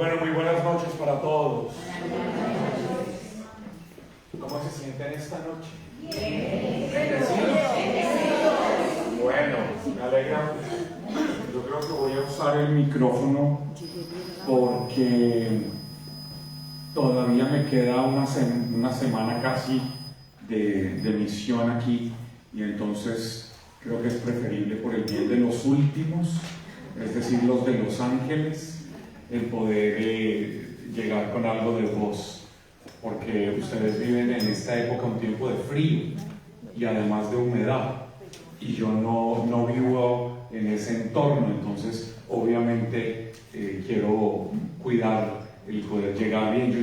Bueno, muy buenas noches para todos. ¿Cómo se sienten esta noche? Bueno, me alegra. Yo creo que voy a usar el micrófono porque todavía me queda una semana casi de misión aquí, y entonces creo que es preferible, por el bien de los últimos, es decir, los de Los Ángeles, el poder llegar con algo de voz, porque ustedes viven en esta época un tiempo de frío y además de humedad, y yo no vivo en ese entorno, entonces obviamente quiero cuidar el poder llegar bien. Yo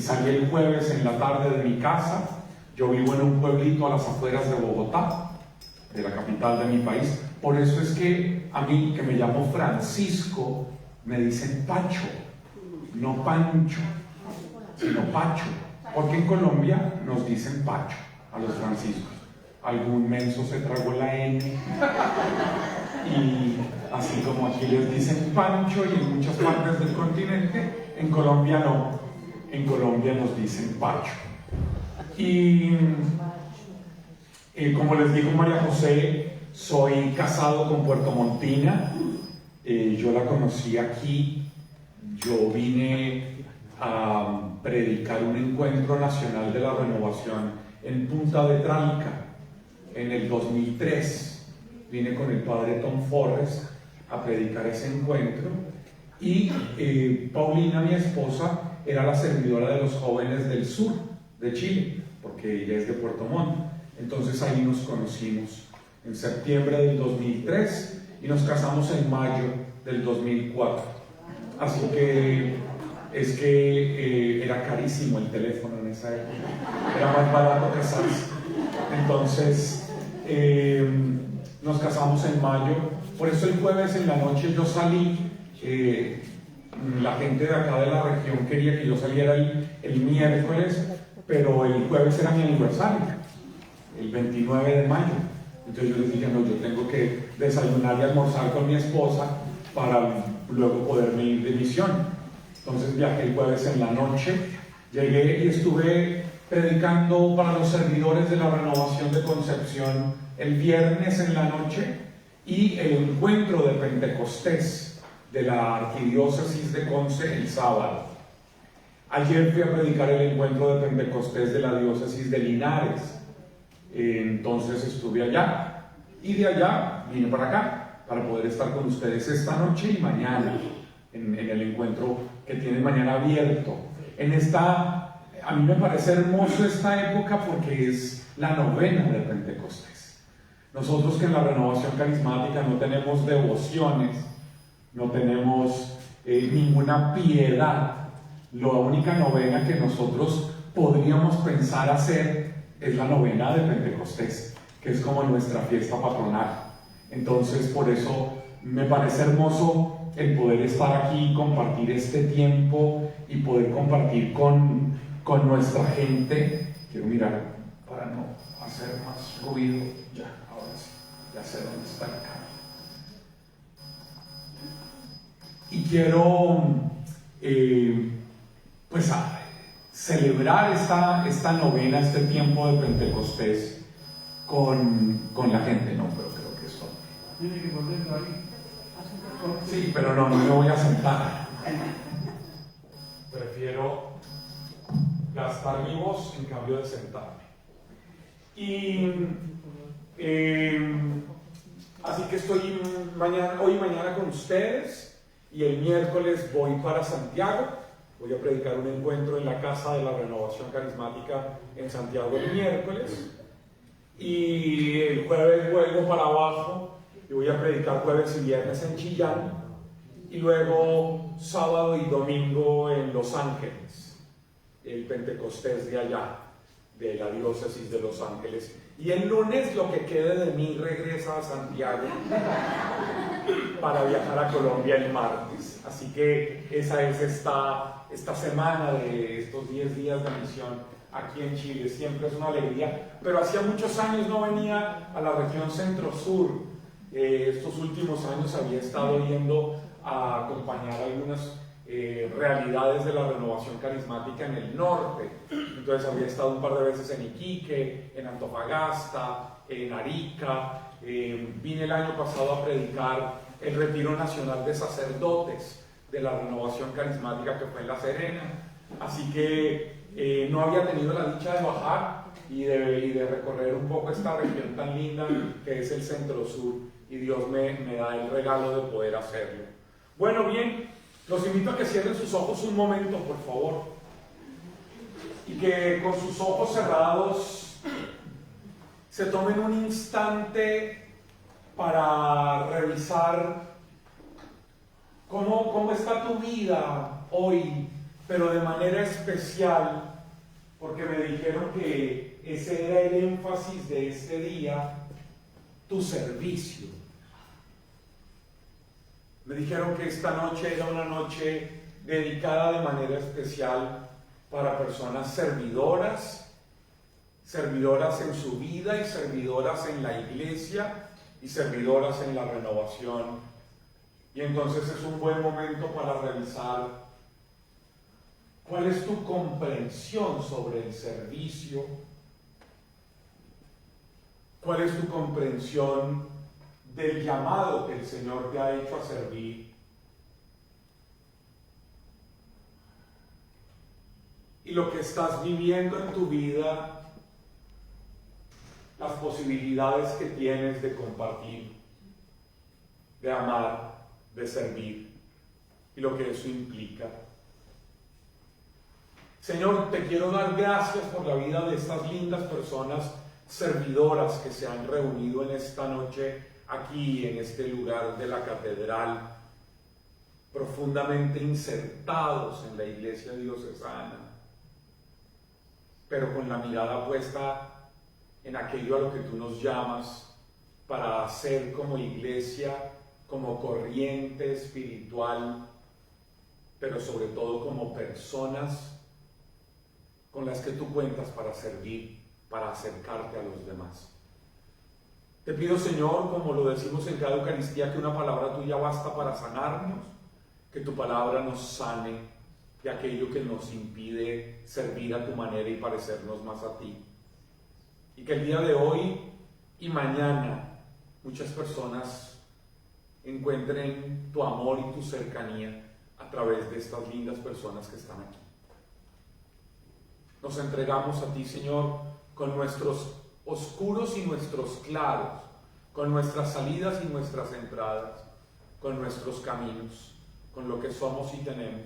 salí el jueves en la tarde de mi casa. Yo vivo en un pueblito a las afueras de Bogotá, de la capital de mi país. Por eso es que a mí, que me llamo Francisco, me dicen Pacho, no Pancho, sino Pacho, porque en Colombia nos dicen Pacho a los franciscos. Algún menso se tragó la N, y así como aquí les dicen Pancho y en muchas partes del continente, en Colombia no, en Colombia nos dicen Pacho. Y como les digo, María José, soy casado con puertomontina. Yo la conocí aquí. Yo vine a predicar un encuentro nacional de la renovación en Punta de Trálica en el 2003. Vine con el padre Tom Forrest a predicar ese encuentro, y Paulina, mi esposa, era la servidora de los jóvenes del sur de Chile, porque ella es de Puerto Montt. Entonces ahí nos conocimos en septiembre del 2003 y nos casamos en mayo del 2004. Así que es que era carísimo el teléfono en esa época, era más barato casarse. Entonces nos casamos en mayo. Por eso el jueves en la noche yo salí. La gente de acá de la región quería que yo saliera el miércoles, pero el jueves era mi aniversario, el 29 de mayo. Entonces yo les dije, no, yo tengo que desayunar y almorzar con mi esposa para luego poderme ir de misión. Entonces viajé el jueves en la noche, llegué y estuve predicando para los servidores de la Renovación de Concepción el viernes en la noche, y el encuentro de Pentecostés de la Arquidiócesis de Conce el sábado. Ayer fui a predicar el encuentro de Pentecostés de la Diócesis de Linares. Entonces estuve allá, y de allá vine para acá para poder estar con ustedes esta noche y mañana en el encuentro que tiene mañana abierto. A mí me parece hermoso esta época porque es la novena de Pentecostés. Nosotros, que en la Renovación Carismática no tenemos devociones, no tenemos ninguna piedad, la única novena que nosotros podríamos pensar hacer es la novena de Pentecostés, que es como nuestra fiesta patronal. Entonces, por eso me parece hermoso el poder estar aquí, compartir este tiempo y poder compartir con nuestra gente. Quiero mirar para no hacer más ruido. Ahora sí, ya sé dónde está el cambio. Y quiero celebrar esta novena, este tiempo de Pentecostés con la gente. No, pero creo que eso tiene que ponerlo ahí. Sí, pero no me voy a sentar. Prefiero gastar mi voz en cambio de sentarme. Y así que estoy hoy y mañana con ustedes, y el miércoles voy para Santiago. Voy a predicar un encuentro en la Casa de la Renovación Carismática en Santiago el miércoles, y el jueves vuelvo para abajo y voy a predicar jueves y viernes en Chillán, y luego sábado y domingo en Los Ángeles, el Pentecostés de allá, de la Diócesis de Los Ángeles. Y el lunes, lo que quede de mí regresa a Santiago para viajar a Colombia el martes. Así que esa es esta semana de estos 10 días de misión aquí en Chile. Siempre es una alegría, pero hacía muchos años no venía a la región centro-sur. Estos últimos años había estado yendo a acompañar algunas realidades de la renovación carismática en el norte. Entonces había estado un par de veces en Iquique, en Antofagasta, en Arica. Vine el año pasado a predicar el Retiro Nacional de Sacerdotes de la renovación carismática que fue en La Serena. Así que no había tenido la dicha de bajar y de recorrer un poco esta región tan linda que es el Centro Sur, y Dios me da el regalo de poder hacerlo. Bueno, bien, los invito a que cierren sus ojos un momento, por favor, y que con sus ojos cerrados se tomen un instante para revisar cómo está tu vida hoy, pero de manera especial, porque me dijeron que ese era el énfasis de este día, tu servicio. Me dijeron que esta noche era una noche dedicada de manera especial para personas servidoras en su vida y servidoras en la iglesia y servidoras en la renovación. Y entonces es un buen momento para revisar cuál es tu comprensión sobre el servicio, cuál es tu comprensión del llamado que el Señor te ha hecho a servir. Y lo que estás viviendo en tu vida, las posibilidades que tienes de compartir, de amar, de servir, y lo que eso implica. Señor, te quiero dar gracias por la vida de estas lindas personas servidoras que se han reunido en esta noche aquí, en este lugar de la catedral, profundamente insertados en la iglesia diocesana, pero con la mirada puesta en aquello a lo que tú nos llamas para hacer como iglesia, como corriente espiritual, pero sobre todo como personas con las que tú cuentas para servir, para acercarte a los demás. Te pido, Señor, como lo decimos en cada Eucaristía, que una palabra tuya basta para sanarnos, que tu palabra nos sane de aquello que nos impide servir a tu manera y parecernos más a ti. Y que el día de hoy y mañana muchas personas encuentren tu amor y tu cercanía a través de estas lindas personas que están aquí. Nos entregamos a ti, Señor, con nuestros oscuros y nuestros claros, con nuestras salidas y nuestras entradas, con nuestros caminos, con lo que somos y tenemos,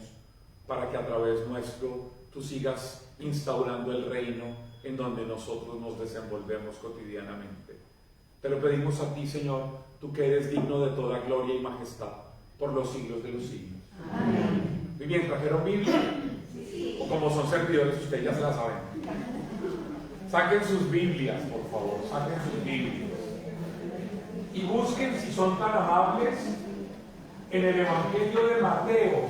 para que a través nuestro tú sigas instaurando el reino en donde nosotros nos desenvolvemos cotidianamente. Te lo pedimos a ti, Señor, tú que eres digno de toda gloria y majestad, por los siglos de los siglos. Amén. Muy bien, ¿trajeron Biblia? Sí. O como son servidores, ustedes ya se la saben. Saquen sus Biblias, por favor, saquen sus Biblias. Y busquen, si son tan amables, en el Evangelio de Mateo,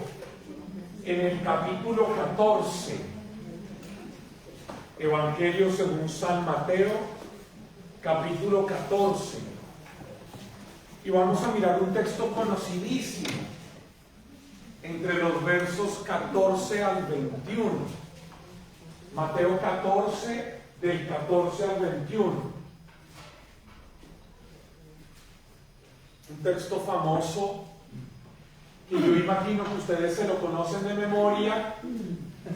en el capítulo 14. Evangelio según San Mateo, capítulo 14. Y vamos a mirar un texto conocidísimo, entre los versos 14 al 21. Mateo 14, del 14 al 21. Un texto famoso que yo imagino que ustedes se lo conocen de memoria,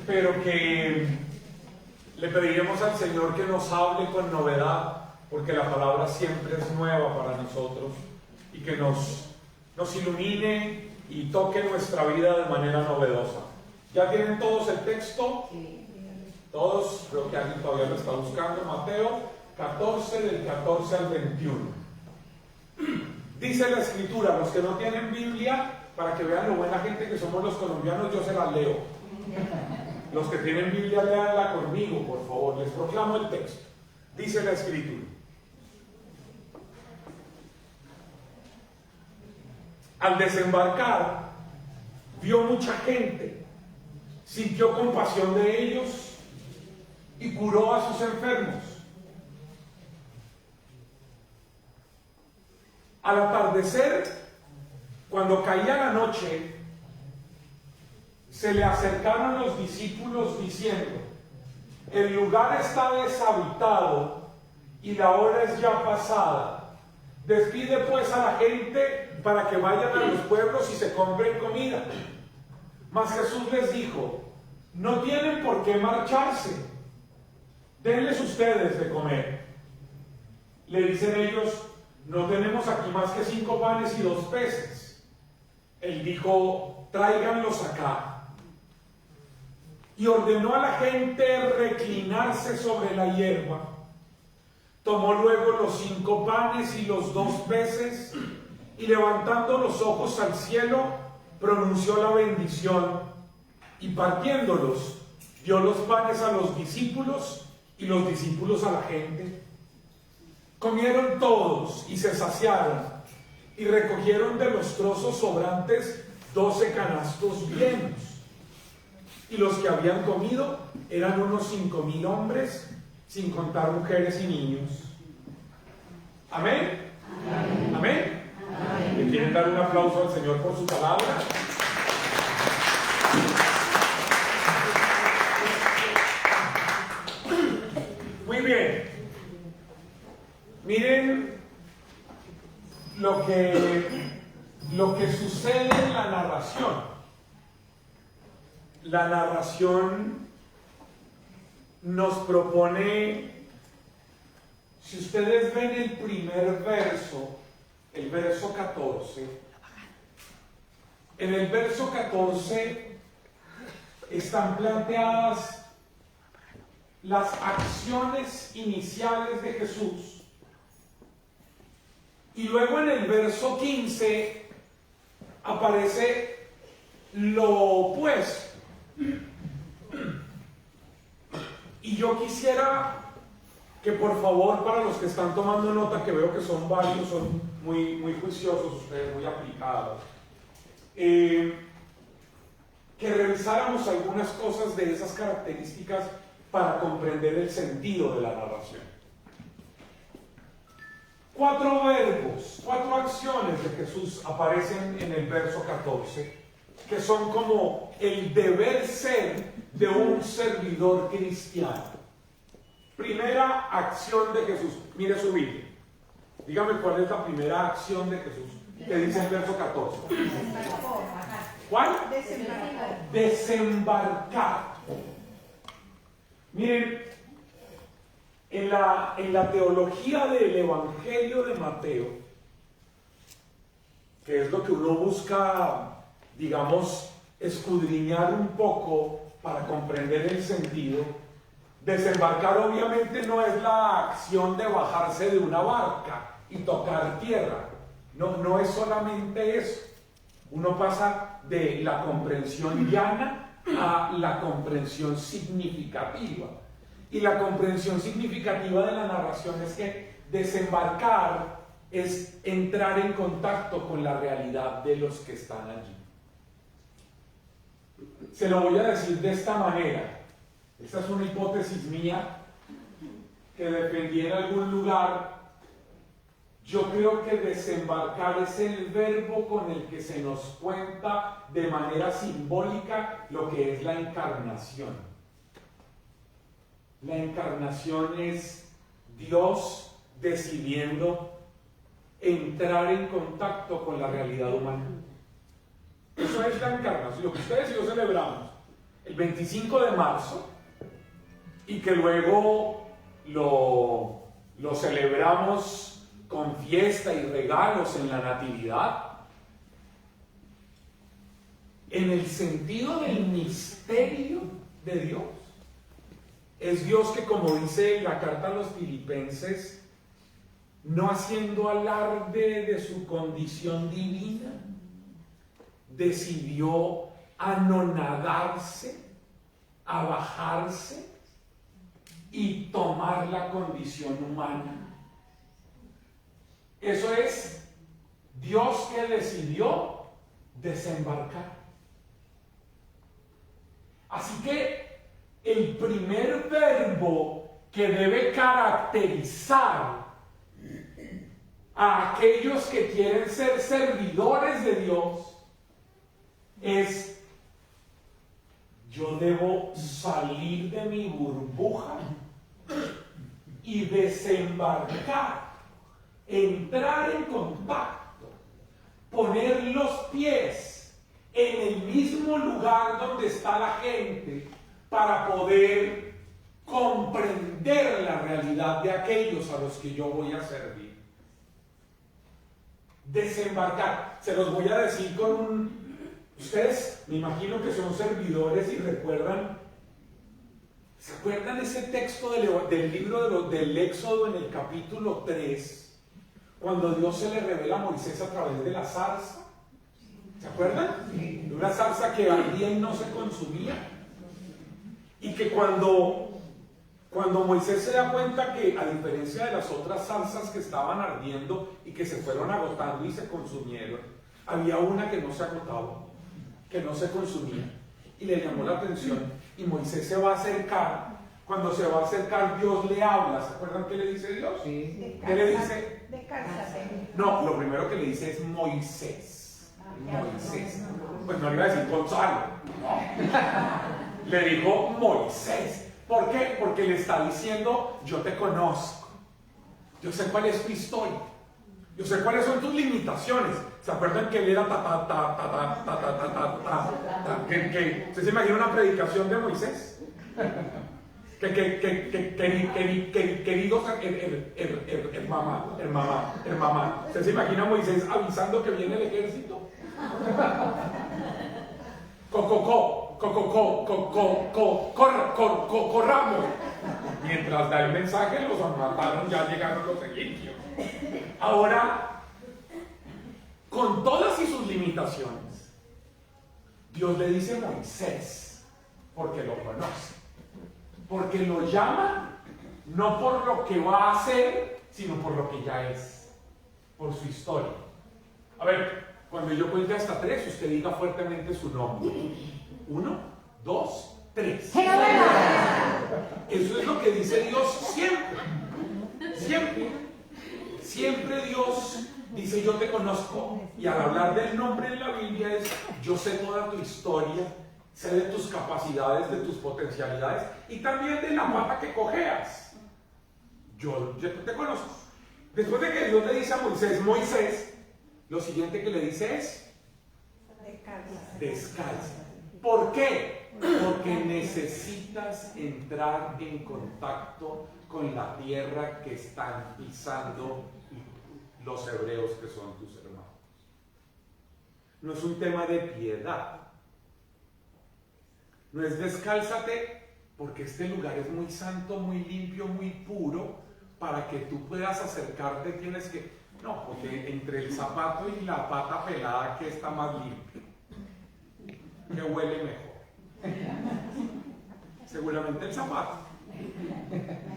pero que le pediremos al Señor que nos hable con novedad, porque la palabra siempre es nueva para nosotros, y que nos ilumine y toque nuestra vida de manera novedosa. ¿Ya tienen todos el texto? Todos, creo que alguien todavía lo está buscando. Mateo 14, del 14 al 21. Dice la Escritura, los que no tienen Biblia, para que vean lo buena gente que somos los colombianos, yo se las leo. Los que tienen Biblia, léanla conmigo, por favor. Les proclamo el texto. Dice la Escritura: al desembarcar, vio mucha gente, sintió compasión de ellos y curó a sus enfermos. Al atardecer, cuando caía la noche, se le acercaron los discípulos diciendo: el lugar está deshabitado y la hora es ya pasada. Despide pues a la gente para que vayan a los pueblos y se compren comida. Mas Jesús les dijo: no tienen por qué marcharse, denles ustedes de comer. Le dicen ellos: no tenemos aquí más que 5 panes y 2 peces. Él dijo: tráiganlos acá. Y ordenó a la gente reclinarse sobre la hierba. Tomó luego los 5 panes y los 2 peces, y levantando los ojos al cielo, pronunció la bendición, y partiéndolos, dio los panes a los discípulos, y los discípulos a la gente. Comieron todos y se saciaron, y recogieron de los trozos sobrantes 12 canastos llenos. Y los que habían comido eran unos 5,000 hombres, sin contar mujeres y niños. ¿Amén? Amén. ¿Amén? Amén. ¿Le quieren dar un aplauso al Señor por su palabra? Muy bien. Miren lo que sucede en la narración. La narración nos propone, si ustedes ven el primer verso, el verso 14, en el verso 14 están planteadas las acciones iniciales de Jesús, y luego en el verso 15 aparece lo opuesto. Y yo quisiera que por favor, para los que están tomando nota, que veo que son varios, son muy juiciosos ustedes, muy aplicados, que revisáramos algunas cosas de esas características para comprender el sentido de la narración. 4 verbos, 4 acciones de Jesús aparecen en el verso 14, que son como el deber ser de un servidor cristiano. Primera acción de Jesús. Mire su Biblia. Dígame cuál es la primera acción de Jesús que dice el verso 14. ¿Cuál? Desembarcar. Miren, en la teología del Evangelio de Mateo, que es lo que uno busca, digamos, escudriñar un poco para comprender el sentido, desembarcar obviamente no es la acción de bajarse de una barca y tocar tierra. No es solamente eso. Uno pasa de la comprensión llana a la comprensión significativa. Y la comprensión significativa de la narración es que desembarcar es entrar en contacto con la realidad de los que están allí. Se lo voy a decir de esta manera. Esta es una hipótesis mía que defendí en algún lugar. Yo creo que desembarcar es el verbo con el que se nos cuenta de manera simbólica lo que es la encarnación. La encarnación es Dios decidiendo entrar en contacto con la realidad humana. Eso es la encarnación, lo que ustedes y yo celebramos el 25 de marzo y que luego lo celebramos con fiesta y regalos en la Natividad. En el sentido del misterio de Dios, es Dios que, como dice la carta a los Filipenses, no haciendo alarde de su condición divina, decidió anonadarse, abajarse y tomar la condición humana. Eso es Dios que decidió desembarcar. Así que el primer verbo que debe caracterizar a aquellos que quieren ser servidores de Dios es yo debo salir de mi burbuja y desembarcar, entrar en contacto, poner los pies en el mismo lugar donde está la gente para poder comprender la realidad de aquellos a los que yo voy a servir. Desembarcar, se los voy a decir ustedes me imagino que son servidores y recuerdan, ¿se acuerdan ese texto del libro del Éxodo en el capítulo 3? Cuando Dios se le revela a Moisés a través de la zarza. ¿Se acuerdan? De una zarza que ardía y no se consumía. Y que cuando Moisés se da cuenta que, a diferencia de las otras zarzas que estaban ardiendo y que se fueron agotando y se consumieron, había una que no se agotaba, que no se consumía. Y le llamó la atención. Y Moisés se va a acercar. Cuando se va a acercar, Dios le habla. ¿Se acuerdan qué le dice Dios? Sí. ¿Qué le dice? Descálzate. No, lo primero que le dice es Moisés. Moisés. Pues no le iba a decir Gonzalo. No. Le dijo Moisés. ¿Por qué? Porque le está diciendo, yo te conozco. Yo sé cuál es tu historia. Yo sé cuáles son tus limitaciones. ¿Se acuerdan que él era que ¿usted se imagina una predicación de Moisés? Queridos mamá. ¿Usted se imagina a Moisés avisando que viene el ejército? Corramos. Mientras da el mensaje, los mataron, ya llegaron los egipcios. Ahora, con todas y sus limitaciones, Dios le dice a Moisés, porque lo conoce, porque lo llama no por lo que va a hacer, sino por lo que ya es, por su historia. A ver, cuando yo cuente hasta 3, usted diga fuertemente su nombre. 1, 2, 3. Eso es lo que dice Dios siempre. Siempre Dios dice, yo te conozco. Y al hablar del nombre en la Biblia es, yo sé toda tu historia, sé de tus capacidades, de tus potencialidades y también de la pata que cojeas. Yo te conozco. Después de que Dios le dice a Moisés, lo siguiente que le dice es, descalza. ¿Por qué? Porque necesitas entrar en contacto con la tierra que están pisando los hebreos que son tus hermanos. No es un tema de piedad. No es descálzate porque este lugar es muy santo, muy limpio, muy puro. Para que tú puedas acercarte tienes que... No, porque entre el zapato y la pata pelada, ¿qué está más limpio? ¿Qué huele mejor? Seguramente el zapato.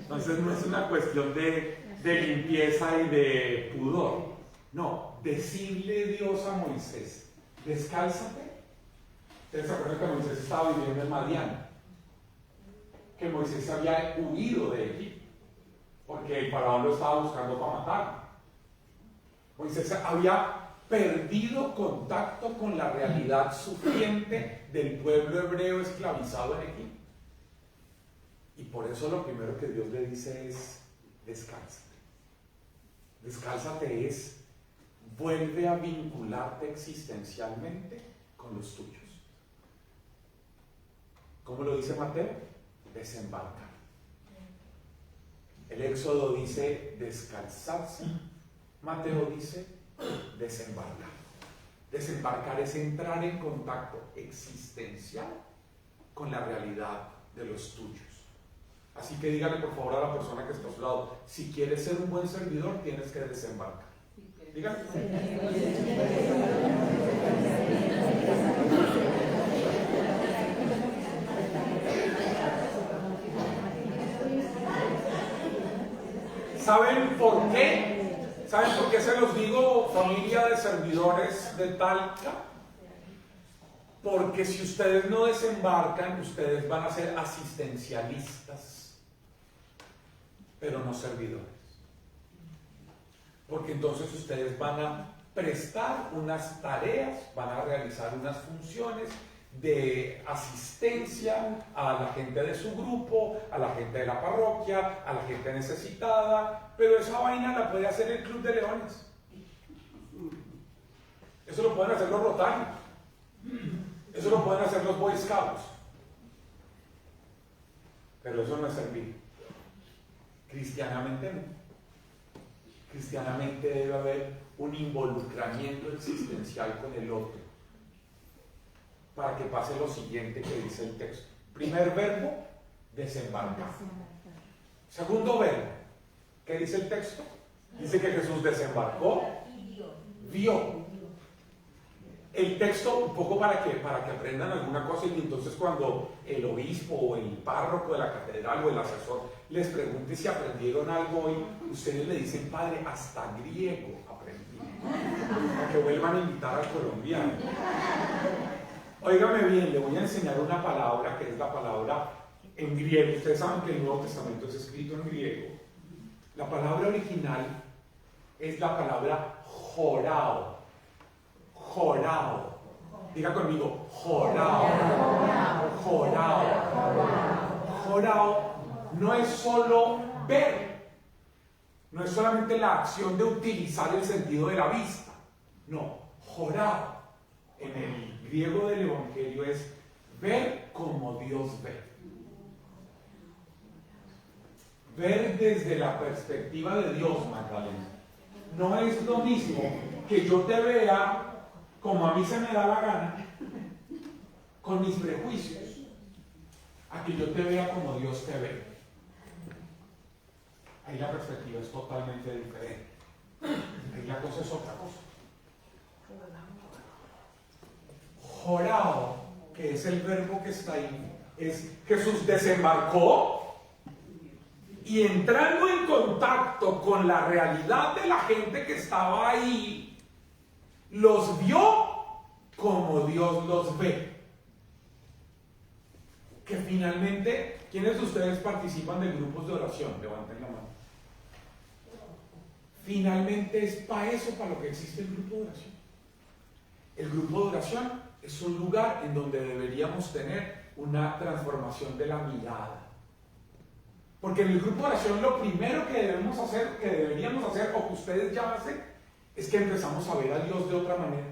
Entonces no es una cuestión de limpieza y de pudor. No, decirle Dios a Moisés, descálzate. Ustedes se acuerdan que Moisés estaba viviendo en Madián, que Moisés había huido de Egipto porque el faraón lo estaba buscando para matarlo. Moisés había perdido contacto con la realidad sufriente del pueblo hebreo esclavizado en Egipto. Y por eso lo primero que Dios le dice es, descálzate. Descálzate es, vuelve a vincularte existencialmente con los tuyos. ¿Cómo lo dice Mateo? Desembarcar. El Éxodo dice descalzarse. Mateo dice desembarcar. Desembarcar es entrar en contacto existencial con la realidad de los tuyos. Así que dígale por favor a la persona que está a su lado, si quieres ser un buen servidor, tienes que desembarcar. Dígale. ¿Saben por qué? ¿Saben por qué se los digo, familia de servidores de Talca? Porque si ustedes no desembarcan, ustedes van a ser asistencialistas, pero no servidores. Porque entonces ustedes van a prestar unas tareas, van a realizar unas funciones de asistencia a la gente de su grupo, a la gente de la parroquia, a la gente necesitada, pero esa vaina la puede hacer el Club de Leones. Eso lo pueden hacer los Rotarios. Eso lo pueden hacer los Boy Scouts. Pero eso no es servir. Cristianamente no. Cristianamente debe haber un involucramiento existencial con el otro para que pase lo siguiente que dice el texto. Primer verbo, desembarcar. Segundo verbo, ¿qué dice el texto? Dice que Jesús desembarcó, vio. El texto, un poco para que aprendan alguna cosa, y entonces cuando el obispo o el párroco de la catedral o el asesor les pregunte si aprendieron algo hoy, ustedes le dicen: padre, hasta griego aprendí, para que vuelvan a invitar al colombiano. Óigame bien, le voy a enseñar una palabra que es la palabra en griego. Ustedes saben que el Nuevo Testamento es escrito en griego. La palabra original es la palabra jorao. Jorao. Diga conmigo, jorao. Jorao. Jorao no es solo ver, no es solamente la acción de utilizar el sentido de la vista. No, jorao en el griego del Evangelio es ver como Dios ve. Ver desde la perspectiva de Dios, Magdalena. No es lo mismo que yo te vea como a mí se me da la gana, con mis prejuicios, a que yo te vea como Dios te ve. Ahí la perspectiva es totalmente diferente. Ahí la cosa es otra cosa. Jorao, que es el verbo que está ahí, es Jesús desembarcó y entrando en contacto con la realidad de la gente que estaba ahí, los vio como Dios los ve. Que finalmente, ¿quiénes de ustedes participan de grupos de oración? Levanten la mano. Finalmente es para eso, para lo que existe el grupo de oración. El grupo de oración es un lugar en donde deberíamos tener una transformación de la mirada. Porque en el grupo de oración lo primero que deberíamos hacer, o que ustedes ya hacen, es que empezamos a ver a Dios de otra manera.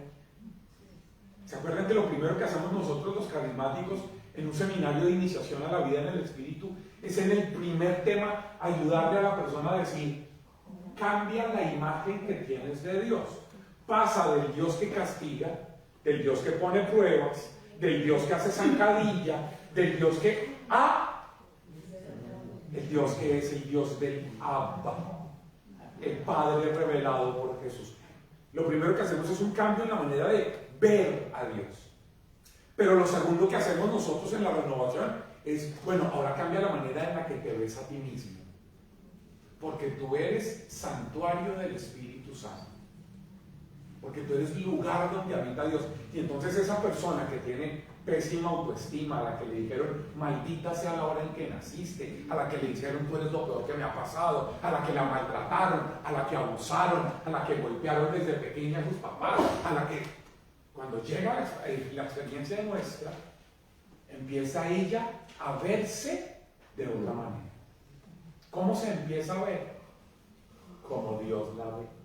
¿Se acuerdan que lo primero que hacemos nosotros los carismáticos en un seminario de iniciación a la vida en el Espíritu es en el primer tema ayudarle a la persona a decir: cambia la imagen que tienes de Dios? Pasa del Dios que castiga, del Dios que pone pruebas, del Dios que hace zancadilla, del Dios que el Dios que es el Dios del Abba, el Padre revelado por Jesús. Lo primero que hacemos es un cambio en la manera de ver a Dios. Pero lo segundo que hacemos nosotros en la renovación es, bueno, ahora cambia la manera en la que te ves a ti mismo. Porque tú eres santuario del Espíritu Santo. Porque tú eres lugar donde habita Dios. Y entonces esa persona que tiene pésima autoestima, a la que le dijeron maldita sea la hora en que naciste, a la que le dijeron tú eres lo peor que me ha pasado, a la que la maltrataron, a la que abusaron, a la que golpearon desde pequeña a sus papás, a la que cuando llega la experiencia nuestra, empieza ella a verse de otra manera. ¿Cómo se empieza a ver? Como Dios la ve.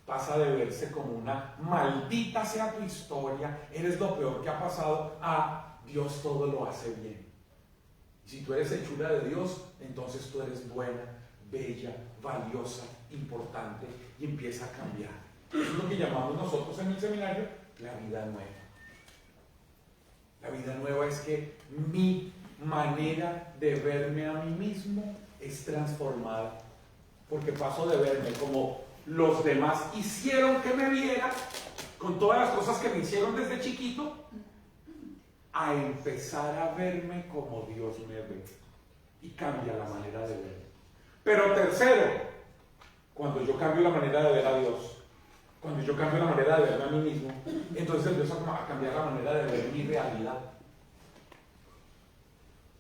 Pasa de verse como una maldita sea tu historia, eres lo peor que ha pasado, a Dios todo lo hace bien. Y si tú eres hechura de Dios, entonces tú eres buena, bella, valiosa, importante, y empieza a cambiar. Eso es lo que llamamos nosotros en el seminario la vida nueva. La vida nueva es que mi manera de verme a mí mismo es transformada, porque paso de verme como los demás hicieron que me viera, con todas las cosas que me hicieron desde chiquito, a empezar a verme como Dios me ve, y cambia la manera de ver. Pero tercero, cuando yo cambio la manera de ver a Dios, cuando yo cambio la manera de verme a mí mismo, entonces empiezo a cambiar la manera de ver mi realidad.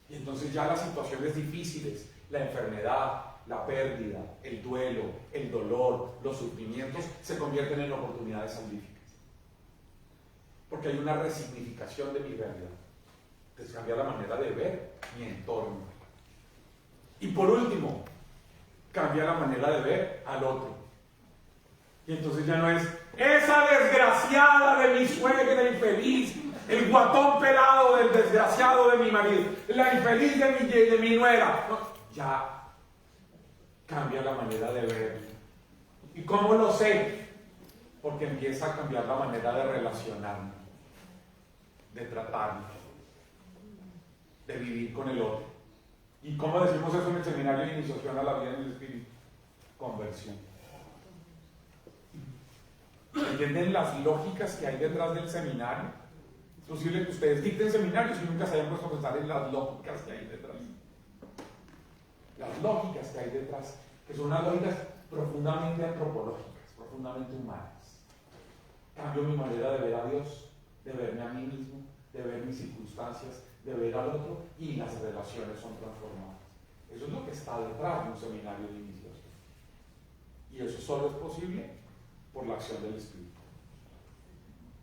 Y entonces ya las situaciones difíciles, la enfermedad, la pérdida, el duelo, el dolor, los sufrimientos se convierten en oportunidades salvíficas. porque hay una resignificación de mi realidad. Entonces cambia la manera de ver mi entorno. Y por último, cambia la manera de ver al otro. Y entonces ya no es esa desgraciada de mi suegra infeliz, el guatón pelado del desgraciado de mi marido, la infeliz de mi nuera. No, ya cambia la manera de ver. ¿Y cómo lo sé? Porque empieza a cambiar la manera de relacionarme, de tratarme, de vivir con el otro. ¿Y cómo decimos eso en el seminario de iniciación a la vida en el espíritu? Conversión. ¿Entienden las lógicas que hay detrás del seminario? Es posible que ustedes dicten seminarios y nunca se hayan puesto a pensar en las lógicas que hay detrás. Las lógicas que hay detrás, que son unas lógicas profundamente antropológicas, profundamente humanas. Cambio mi manera de ver a Dios, de verme a mí mismo, de ver mis circunstancias, de ver al otro, y las relaciones son transformadas. Eso es lo que está detrás de un seminario de iniciación. Y eso solo es posible por la acción del Espíritu.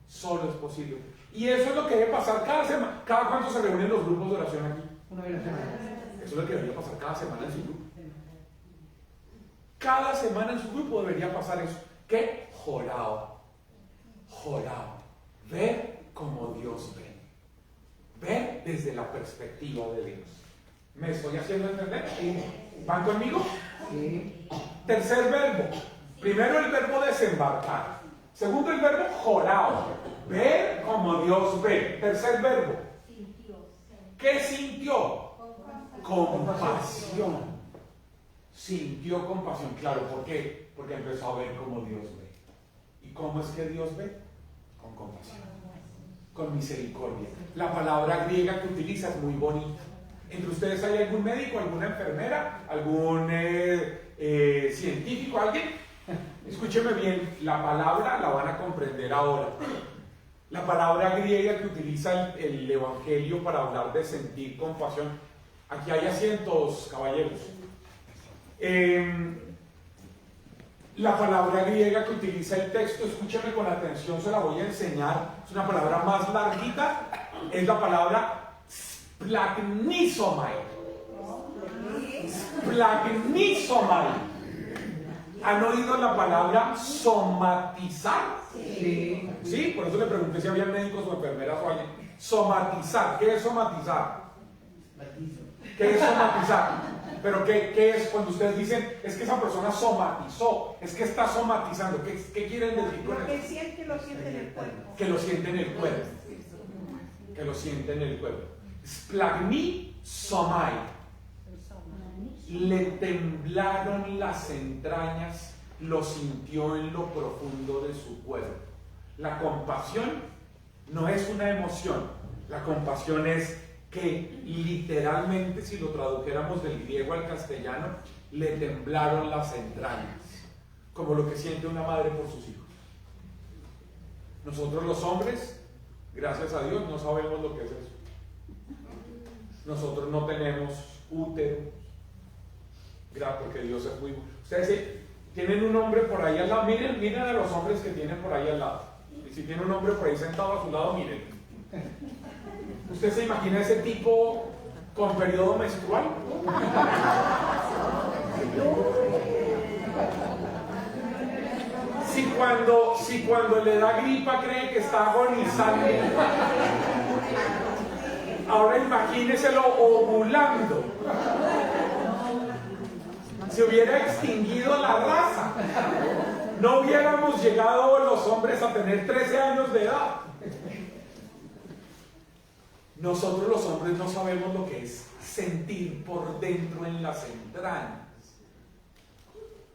Solo es posible. Y eso es lo que debe pasar cada semana. ¿Cada cuánto se reúnen los grupos de oración aquí? Una vez a la semana. Eso es lo que debería pasar cada semana en su grupo. Cada semana en su grupo debería pasar eso. ¿Qué? Jorao. Jorao. Ver como Dios ve. Ver desde la perspectiva de Dios. ¿Me estoy haciendo entender? ¿Van conmigo? Sí. Tercer verbo. Primero el verbo desembarcar. Segundo el verbo jorao. Ver como Dios ve. Tercer verbo. ¿Qué sintió? Compasión. Sintió compasión. Claro, ¿por qué? Porque empezó a ver como Dios ve. ¿Y cómo es que Dios ve? Con compasión, con misericordia. La palabra griega que utiliza es muy bonita. ¿Entre ustedes hay algún médico, alguna enfermera, algún científico, alguien? Escúcheme bien, la palabra la van a comprender ahora. La palabra griega que utiliza el Evangelio para hablar de sentir compasión. Aquí hay asientos, caballeros. La palabra griega que utiliza el texto, escúcheme con atención, se la voy a enseñar. Es una palabra más larguita. Es la palabra splagnisomai. Splagnisomai. ¿Han oído la palabra somatizar? Sí. Sí, por eso le pregunté si había médicos o enfermeras o alguien. Somatizar. ¿Qué es somatizar? ¿Qué es somatizar? Pero ¿qué es cuando ustedes dicen es que esa persona somatizó? Es que está somatizando. ¿Qué quieren decir con eso? Que siente, lo siente en el cuerpo. Que lo siente en el cuerpo. Que lo siente en el cuerpo. Splagnisomai. Le temblaron las entrañas, lo sintió en lo profundo de su cuerpo. La compasión no es una emoción. La compasión es que literalmente, si lo tradujéramos del griego al castellano, le temblaron las entrañas, como lo que siente una madre por sus hijos. Nosotros los hombres, gracias a Dios, no sabemos lo que es eso. Nosotros no tenemos útero, porque Dios es muy bueno. Ustedes tienen un hombre por ahí al lado, miren a los hombres que tienen por ahí al lado. Y si tiene un hombre por ahí sentado a su lado, miren. ¿Usted se imagina ese tipo con periodo menstrual? Si cuando le da gripa cree que está agonizando. Ahora imagíneselo ovulando. Se hubiera extinguido la raza. No hubiéramos llegado los hombres a tener 13 años de edad. Nosotros los hombres no sabemos lo que es sentir por dentro en las entrañas.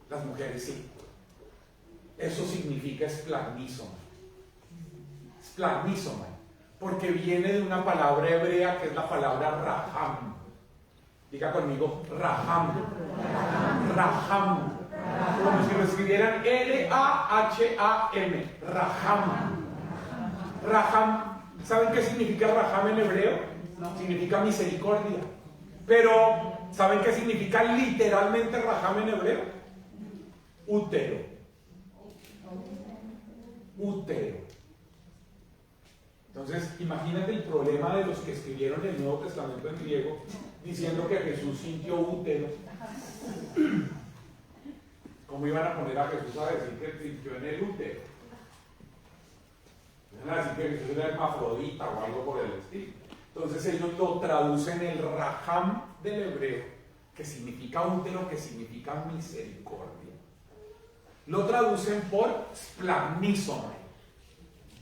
Las mujeres sí. Eso significa splagnisomai. Splagnisomai. Porque viene de una palabra hebrea que es la palabra raham. Diga conmigo, raham. Raham. Como si lo escribieran L-A-H-A-M. Raham. Raham. ¿Saben qué significa raham en hebreo? Significa misericordia. Pero, ¿saben qué significa literalmente raham en hebreo? Útero. Útero. Entonces, imagínate el problema de los que escribieron el Nuevo Testamento en griego, diciendo que Jesús sintió útero. ¿Cómo iban a poner a Jesús a decir que sintió en el útero? Iban a decir que Jesús era hermafrodita o algo por el estilo. Entonces ellos lo traducen el raham del hebreo, que significa útero, que significa misericordia. Lo traducen por splagnisomai,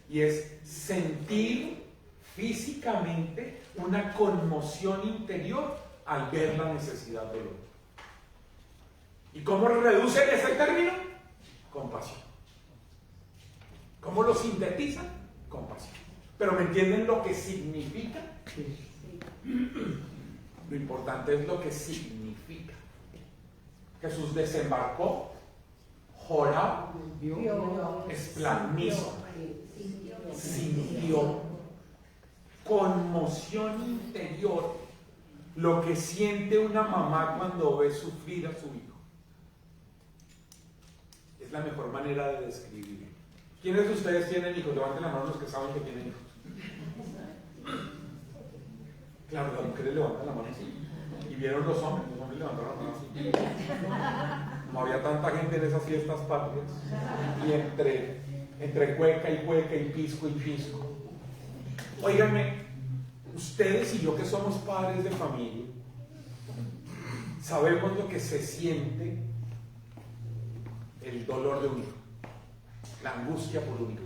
y es sentir físicamente una conmoción interior al ver la necesidad del otro. ¿Y cómo reducen ese término? Compasión. ¿Cómo lo sintetizan? Compasión. ¿Pero me entienden lo que significa? Lo importante es lo que significa. Jesús desembarcó, jorá, esplagnizo, sintió conmoción interior, lo que siente una mamá cuando ve sufrir a su hijo. Es la mejor manera de describirlo. ¿Quiénes de ustedes tienen hijos? Levanten la mano los que saben que tienen hijos. Claro, las mujeres levantan la mano así. Y vieron los hombres levantaron la mano así. No había tanta gente en esas fiestas patrias. Y entre cueca y pisco. Óiganme, ustedes y yo que somos padres de familia, sabemos lo que se siente el dolor de un hijo, la angustia por un hijo.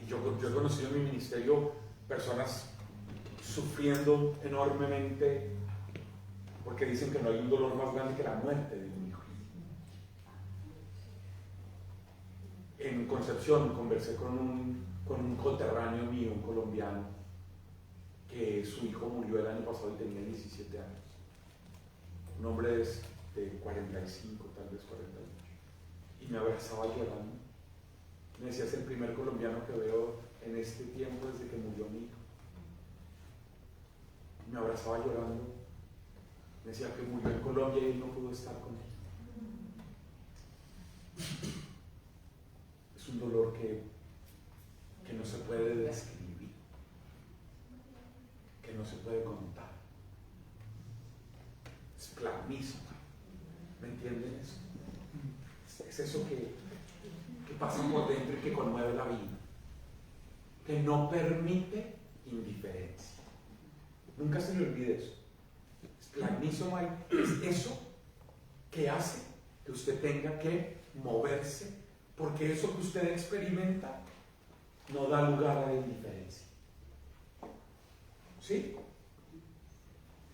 Yo he conocido en mi ministerio personas sufriendo enormemente porque dicen que no hay un dolor más grande que la muerte de un hijo. En Concepción conversé con un coterráneo mío, un colombiano, que su hijo murió el año pasado y tenía 17 años. Un hombre de 45, tal vez 48. Y me abrazaba llorando. Me decía, es el primer colombiano que veo en este tiempo desde que murió mi hijo. Me abrazaba llorando. Me decía que murió en Colombia y él no pudo estar con él. Es un dolor que no se puede describir, que no se puede contar. Es splagnisomai. ¿Me entienden eso? Es eso que pasa por dentro y que conmueve la vida, que no permite indiferencia. Nunca se le olvide eso. Splagnisomai es eso que hace que usted tenga que moverse, porque eso que usted experimenta no da lugar a la indiferencia. ¿Sí?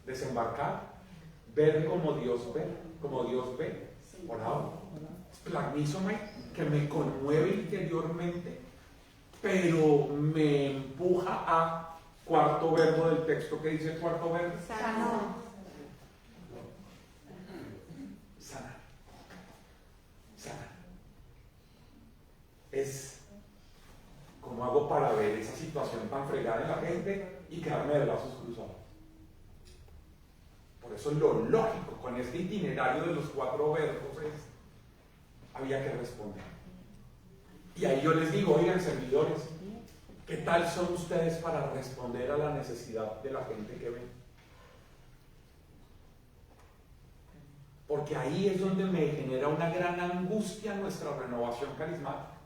Desembarcar, ver como Dios ve, orado. Splagnisomai, que me conmueve interiormente, pero me empuja a cuarto verbo del texto. ¿Qué dice el cuarto verbo? Sanó. Sanar. Es como hago para ver esa situación tan fregada en la gente y quedarme de brazos cruzados. Por eso lo lógico con este itinerario de los 4 verbos es había que responder. Y ahí yo les digo, oigan, servidores, ¿qué tal son ustedes para responder a la necesidad de la gente que ven? Porque ahí es donde me genera una gran angustia nuestra renovación carismática.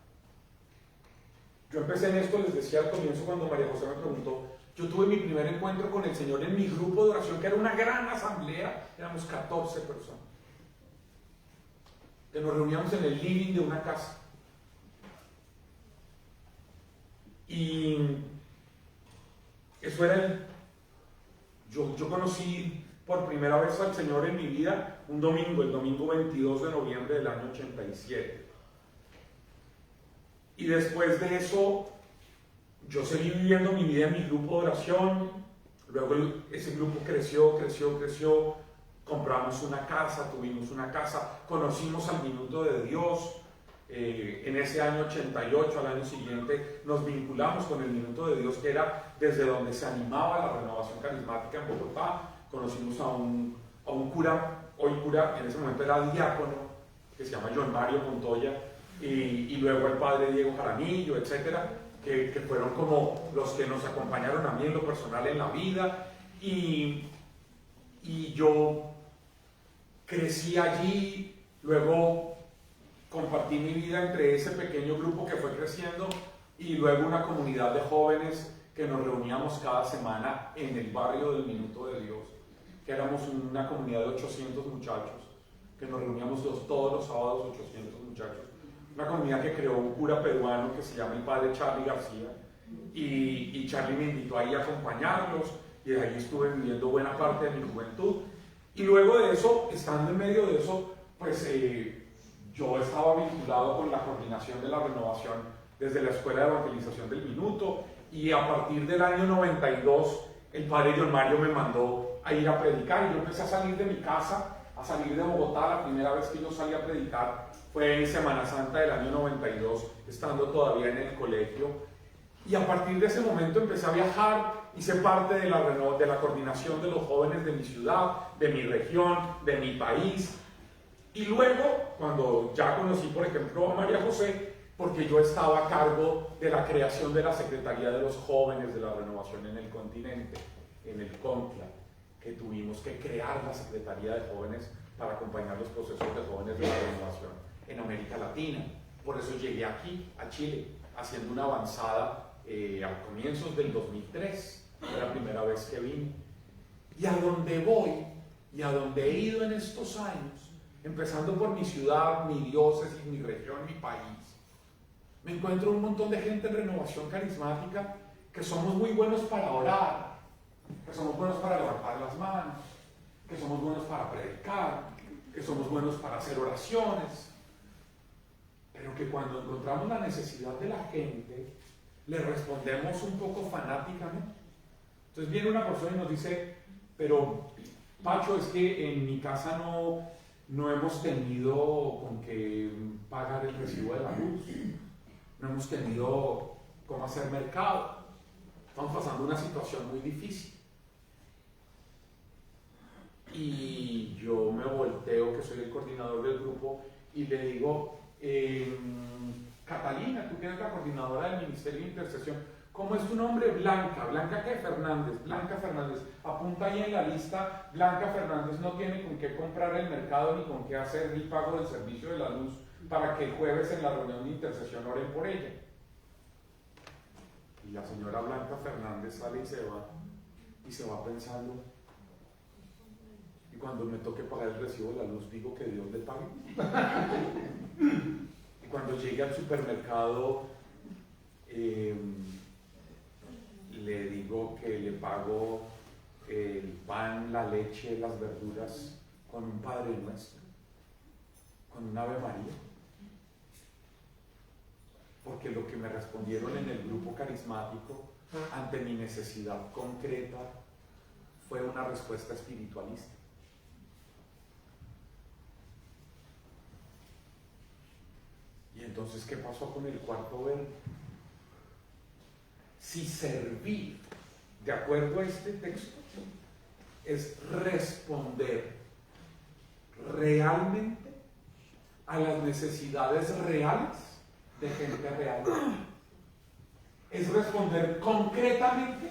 Yo empecé en esto, les decía al comienzo cuando María José me preguntó, yo tuve mi primer encuentro con el Señor en mi grupo de oración, que era una gran asamblea, éramos 14 personas, que nos reuníamos en el living de una casa. Y eso era yo conocí por primera vez al Señor en mi vida un domingo, el domingo 22 de noviembre del año 87. Y después de eso, yo seguí viviendo mi vida en mi grupo de oración. Luego ese grupo creció, compramos una casa, tuvimos una casa, conocimos al Minuto de Dios. En ese año 88, al año siguiente, nos vinculamos con el Minuto de Dios, que era desde donde se animaba la renovación carismática en Bogotá. Conocimos a un cura, hoy cura, en ese momento era diácono, que se llama John Mario Montoya, y luego el padre Diego Jaramillo, etc. que fueron como los que nos acompañaron a mí en lo personal en la vida, y yo crecí allí, luego compartí mi vida entre ese pequeño grupo que fue creciendo y luego una comunidad de jóvenes que nos reuníamos cada semana en el barrio del Minuto de Dios, que éramos una comunidad de 800 muchachos, que nos reuníamos todos los sábados, 800 muchachos. Una comunidad que creó un cura peruano que se llama el padre Charlie García, y Charlie me invitó ahí a acompañarlos, y de ahí estuve viviendo buena parte de mi juventud. Y luego de eso, estando en medio de eso, pues yo estaba vinculado con la coordinación de la renovación desde la Escuela de Evangelización del Minuto, y a partir del año 92 el padre John Mario me mandó a ir a predicar, y yo empecé a salir de mi casa, a salir de Bogotá. La primera vez que yo salí a predicar fue en Semana Santa del año 92, estando todavía en el colegio, y a partir de ese momento empecé a viajar, hice parte de la coordinación de los jóvenes de mi ciudad, de mi región, de mi país. Y luego, cuando ya conocí, por ejemplo, a María José, porque yo estaba a cargo de la creación de la Secretaría de los Jóvenes de la Renovación en el continente, en el CONCLA, que tuvimos que crear la Secretaría de Jóvenes para acompañar los procesos de jóvenes de la renovación en América Latina. Por eso llegué aquí, a Chile, haciendo una avanzada a comienzos del 2003, fue la primera vez que vine. Y a donde voy, y a donde he ido en estos años, empezando por mi ciudad, mi diócesis, mi región, mi país, me encuentro un montón de gente en renovación carismática que somos muy buenos para orar, que somos buenos para levantar las manos, que somos buenos para predicar, que somos buenos para hacer oraciones, pero que cuando encontramos la necesidad de la gente, le respondemos un poco fanáticamente. Entonces viene una persona y nos dice, pero Pacho, es que en mi casa no hemos tenido con qué pagar el recibo de la luz, no hemos tenido cómo hacer mercado, estamos pasando una situación muy difícil. Y yo me volteo, que soy el coordinador del grupo, y le digo, Catalina, tú que eres la coordinadora del Ministerio de Intercesión, ¿cómo es tu nombre? Blanca. ¿Blanca qué? Fernández. Blanca Fernández. Apunta ahí en la lista, Blanca Fernández no tiene con qué comprar el mercado ni con qué hacer el pago del servicio de la luz para que el jueves en la reunión de intercesión oren por ella. Y la señora Blanca Fernández sale y se va pensando, y cuando me toque pagar el recibo de la luz digo que Dios le pague. Y cuando llegue al supermercado le digo que le pago el pan, la leche, las verduras con un Padre Nuestro, con un Ave María. Porque lo que me respondieron en el grupo carismático ante mi necesidad concreta fue una respuesta espiritualista. Y entonces, ¿qué pasó con el cuarto verbo? Si servir, de acuerdo a este texto, es responder realmente a las necesidades reales de gente real. Es responder concretamente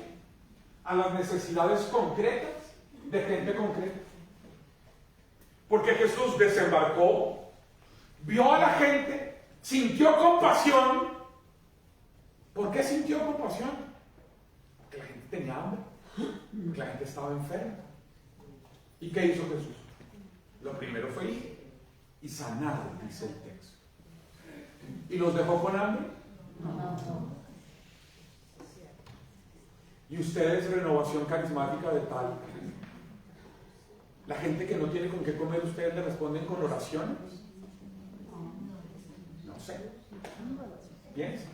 a las necesidades concretas de gente concreta. Porque Jesús desembarcó, vio a la gente, sintió compasión. ¿Por qué sintió compasión? Porque la gente tenía hambre, porque la gente estaba enferma. ¿Y qué hizo Jesús? Lo primero fue ir y sanar, dice el texto. ¿Y los dejó con hambre? No. ¿Y ustedes, renovación carismática de tal? La gente que no tiene con qué comer, ¿ustedes le responden con oraciones? No sé. Piensa.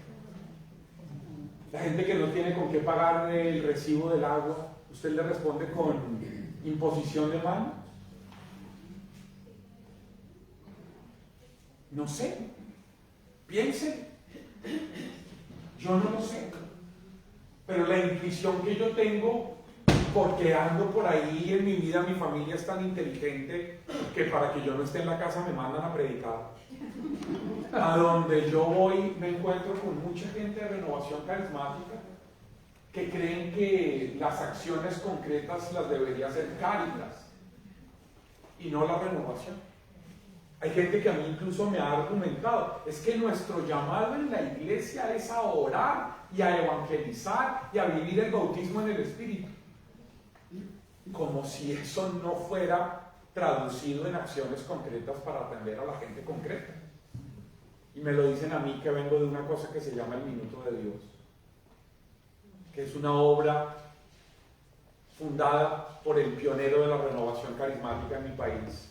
La gente que no tiene con qué pagar el recibo del agua, ¿usted le responde con imposición de manos? No sé. Piensen. Yo no lo sé. Pero la intuición que yo tengo, porque ando por ahí en mi vida, mi familia es tan inteligente que para que yo no esté en la casa me mandan a predicar. a donde yo voy me encuentro con mucha gente de renovación carismática que creen que las acciones concretas las debería hacer Cáritas y no la renovación. Hay gente que a mí incluso me ha argumentado, es que nuestro llamado en la iglesia es a orar y a evangelizar y a vivir el bautismo en el Espíritu. Como si eso no fuera traducido en acciones concretas para atender a la gente concreta. Y me lo dicen a mí que vengo de una cosa que se llama el Minuto de Dios, que es una obra fundada por el pionero de la renovación carismática en mi país,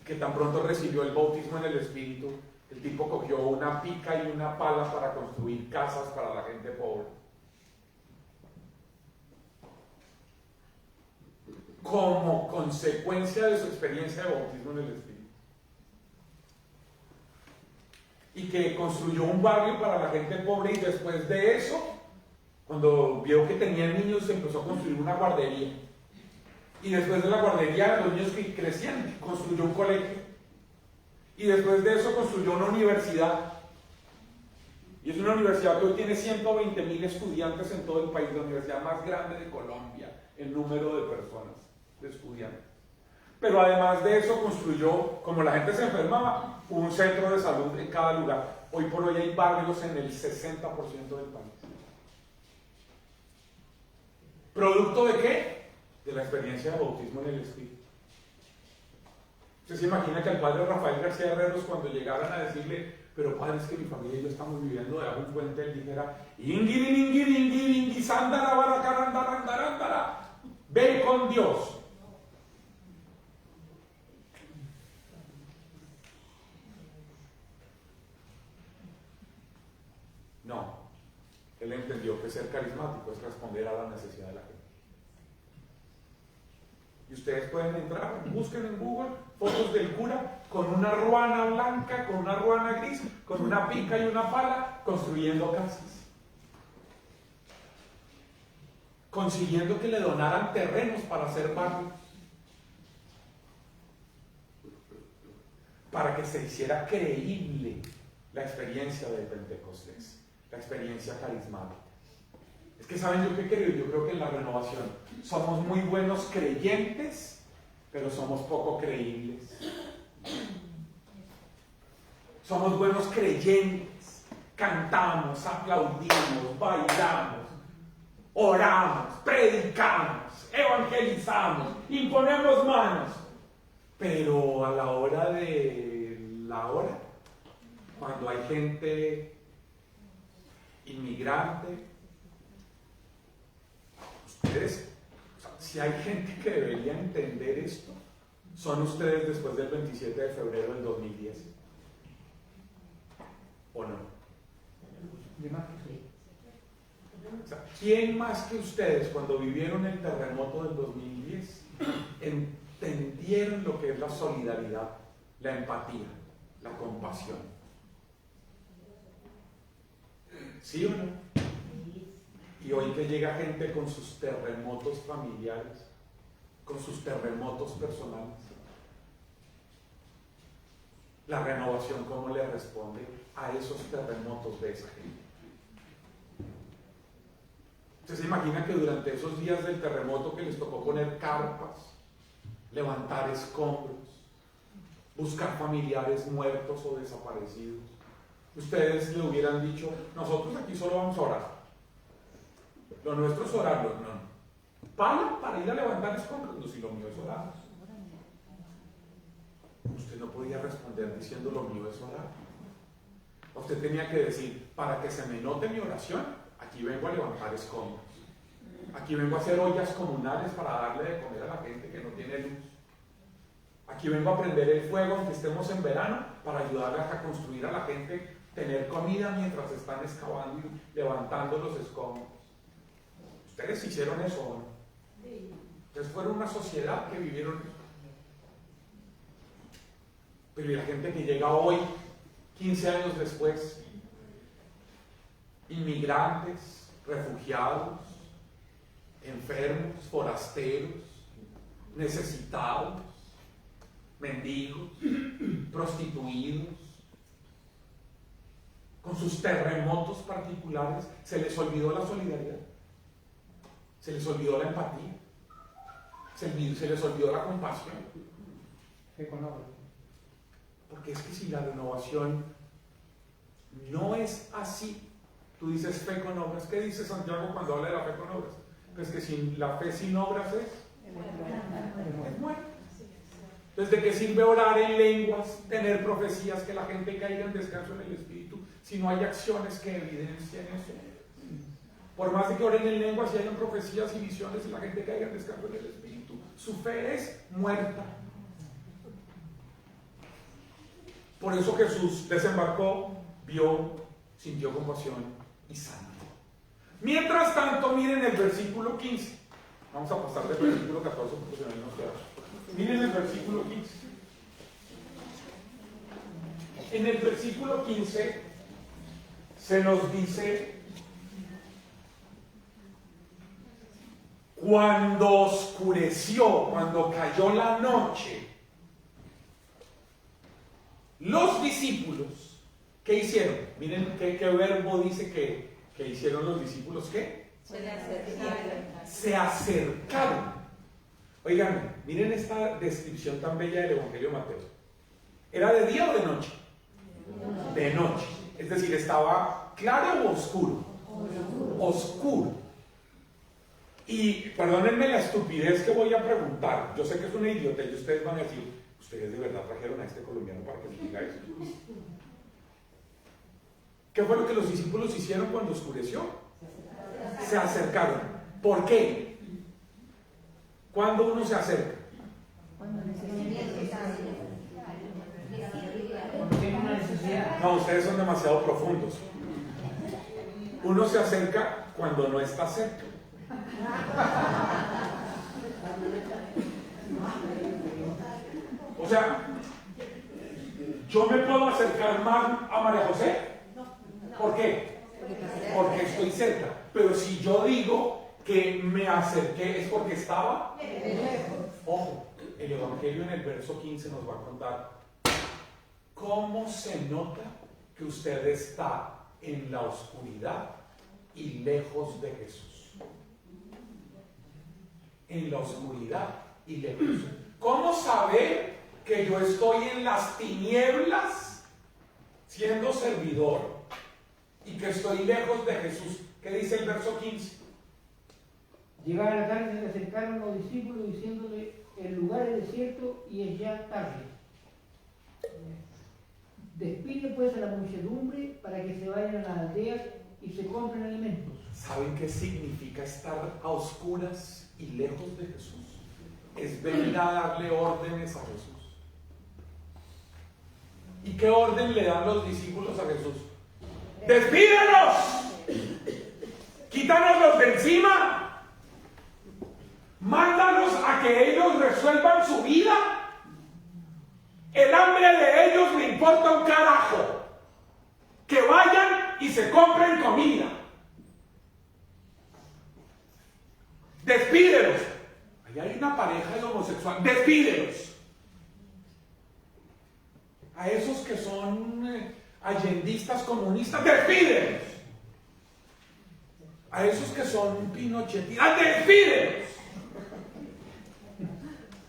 que tan pronto recibió el bautismo en el Espíritu, el tipo cogió una pica y una pala para construir casas para la gente pobre. Como consecuencia de su experiencia de bautismo en el Espíritu. Y que construyó un barrio para la gente pobre y después de eso, cuando vio que tenían niños, empezó a construir una guardería. Y después de la guardería, los niños que crecían, construyó un colegio. Y después de eso construyó una universidad. Y es una universidad que hoy tiene 120,000 estudiantes en todo el país, la universidad más grande de Colombia, en número de personas, de estudiantes. Pero además de eso construyó, como la gente se enfermaba, un centro de salud en cada lugar. Hoy por hoy hay barrios en el 60% del país. ¿Producto de qué? De la experiencia de bautismo en el Espíritu. ¿Usted se imagina que al padre Rafael García Herreros, cuando llegaran a decirle, pero padre, es que mi familia y yo estamos viviendo debajo de un puente, él dijera, ingiri, sandara, baracararandarandara, ve con Dios? No, él entendió que ser carismático es responder a la necesidad de la gente. Y ustedes pueden entrar, busquen en Google fotos del cura con una ruana blanca, con una ruana gris, con una pica y una pala, construyendo casas. Consiguiendo que le donaran terrenos para hacer barrios. Para que se hiciera creíble la experiencia de Pentecostés, la experiencia carismática. Es que ¿saben yo qué creo? Yo creo que en la renovación somos muy buenos creyentes, pero somos poco creíbles. Somos buenos creyentes, cantamos, aplaudimos, bailamos, oramos, predicamos, evangelizamos, imponemos manos, pero a la hora de la hora, cuando hay gente inmigrante, ustedes, o sea, si hay gente que debería entender esto, son ustedes después del 27 de febrero del 2010. ¿O no? O sea, ¿quién más que ustedes, cuando vivieron el terremoto del 2010, entendieron lo que es la solidaridad, la empatía, la compasión? ¿Sí o no? Y hoy que llega gente con sus terremotos familiares, con sus terremotos personales, la renovación, ¿cómo le responde a esos terremotos de esa gente? ¿Usted se imagina que durante esos días del terremoto que les tocó poner carpas, levantar escombros, buscar familiares muertos o desaparecidos, ustedes le hubieran dicho, nosotros aquí solo vamos a orar? Lo nuestro es orar, no. Para ir a levantar escombros, no, si lo mío es orar. Usted no podía responder diciendo lo mío es orar. Usted tenía que decir, para que se me note mi oración, aquí vengo a levantar escombros. Aquí vengo a hacer ollas comunales para darle de comer a la gente que no tiene luz. Aquí vengo a prender el fuego aunque estemos en verano para ayudarle a construir a la gente, tener comida mientras están excavando y levantando los escombros. ¿Ustedes hicieron eso o no? Ustedes fueron una sociedad que vivieron eso. Pero ¿y la gente que llega hoy, 15 años después? Inmigrantes, refugiados, enfermos, forasteros, necesitados, mendigos, prostituidos, con sus terremotos particulares, se les olvidó la solidaridad, se les olvidó la empatía, se les olvidó la compasión. Porque es que si la renovación no es así, tú dices fe con obras. ¿Qué dice Santiago cuando habla de la fe con obras? Pues que la fe sin obras es muerta. Entonces, ¿de qué sirve orar en lenguas, tener profecías, que la gente caiga en descanso en el Espíritu, si no hay acciones que evidencien eso? Por más de que oren en lenguas y hayan profecías y visiones y la gente caiga en descanso en el Espíritu, su fe es muerta. Por eso Jesús desembarcó, vio, sintió compasión y sanó. Mientras tanto, miren el versículo 15. Vamos a pasar del versículo 14 porque se nos queda. Miren el versículo 15. En el versículo 15 se nos dice: cuando oscureció, cuando cayó la noche, los discípulos, ¿qué hicieron? Miren qué verbo dice que hicieron los discípulos. ¿Qué? Se acercaron. Oigan, miren esta descripción tan bella del Evangelio de Mateo. ¿Era de día o de noche? De noche. Es decir, ¿estaba claro o oscuro? Oscuro. Y perdónenme la estupidez que voy a preguntar. Yo sé que es una idiotez y ustedes van a decir: ¿ustedes de verdad trajeron a este colombiano para que me diga eso? ¿Qué fue lo que los discípulos hicieron cuando oscureció? Se acercaron. ¿Por qué? ¿Cuándo uno se acerca? No, ustedes son demasiado profundos. Uno se acerca cuando no está cerca. O sea, ¿yo me puedo acercar más a María José? ¿Por qué? Porque estoy cerca. Pero si yo digo que me acerqué es porque estaba ojo, el Evangelio en el verso 15 nos va a contar cómo se nota que usted está en la oscuridad y lejos de Jesús. En la oscuridad y lejos. ¿Cómo saber que yo estoy en las tinieblas siendo servidor y que estoy lejos de Jesús? ¿Qué dice el verso 15? Llegaron a la tarde, se acercaron los discípulos diciéndole: el lugar es desierto y es ya tarde. Despide pues a la muchedumbre para que se vayan a las aldeas y se compren alimentos. ¿Saben qué significa estar a oscuras y lejos de Jesús? Es venir a darle órdenes a Jesús. ¿Y qué orden le dan los discípulos a Jesús? ¡Despídenos! ¡Quítanoslos de encima! ¡Mándanos a que ellos resuelvan su vida! El hambre de ellos me importa un carajo. Que vayan y se compren comida. Despídelos. Allá hay una pareja de homosexuales. Despídelos. A esos que son allendistas comunistas, despídelos. A esos que son pinochetistas, despídelos.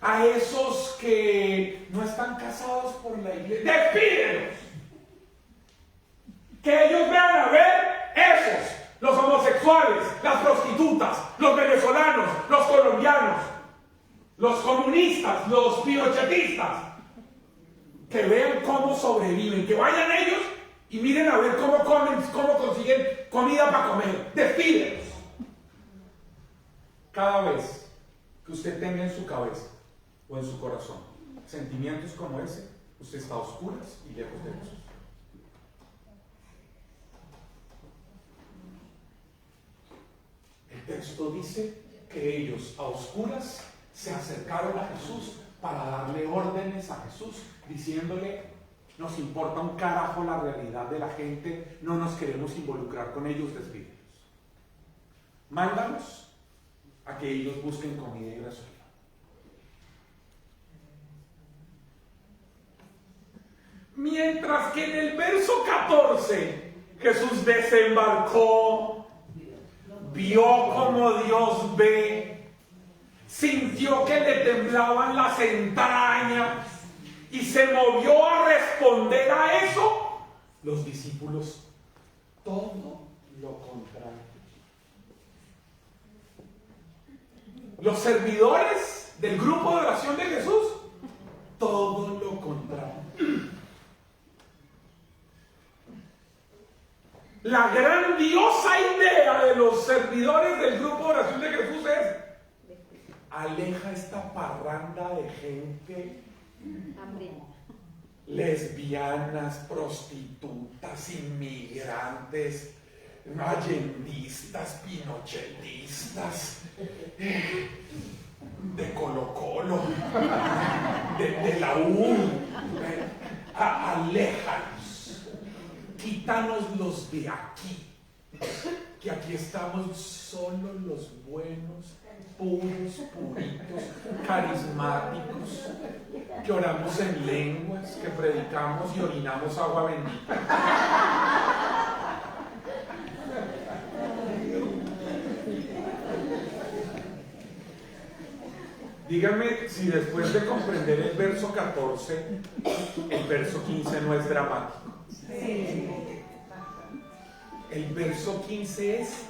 A esos que no están casados por la iglesia, despídelos. Que ellos vean a ver esos, los homosexuales, las prostitutas, los venezolanos, los colombianos, los comunistas, los pinochetistas. Que vean cómo sobreviven, que vayan ellos y miren a ver cómo comen, cómo consiguen comida para comer. Despídelos. Cada vez que usted tenga en su cabeza o en su corazón sentimientos como ese, usted está a oscuras y lejos de Jesús. El texto dice que ellos a oscuras se acercaron a Jesús para darle órdenes a Jesús, diciéndole: nos importa un carajo la realidad de la gente, no nos queremos involucrar con ellos, despídelos. Mándanos a que ellos busquen comida y resuelvan. Mientras que en el verso 14 Jesús desembarcó, vio como Dios ve, sintió que le temblaban las entrañas y se movió a responder a eso. Los discípulos, todo lo contrario. Los servidores del grupo de oración de Jesús, todo lo contrario. La grandiosa idea de los servidores del grupo de oración de Jesús es: aleja esta parranda de gente, lesbianas, prostitutas, inmigrantes, allendistas, pinochetistas, de Colo Colo, de la U. Aléjalos, quítanoslos de aquí, que aquí estamos solo los buenos, puros, puritos, carismáticos, que oramos en lenguas, que predicamos y orinamos agua bendita. Díganme si después de comprender el verso 14, el verso 15 no es dramático. El verso 15 es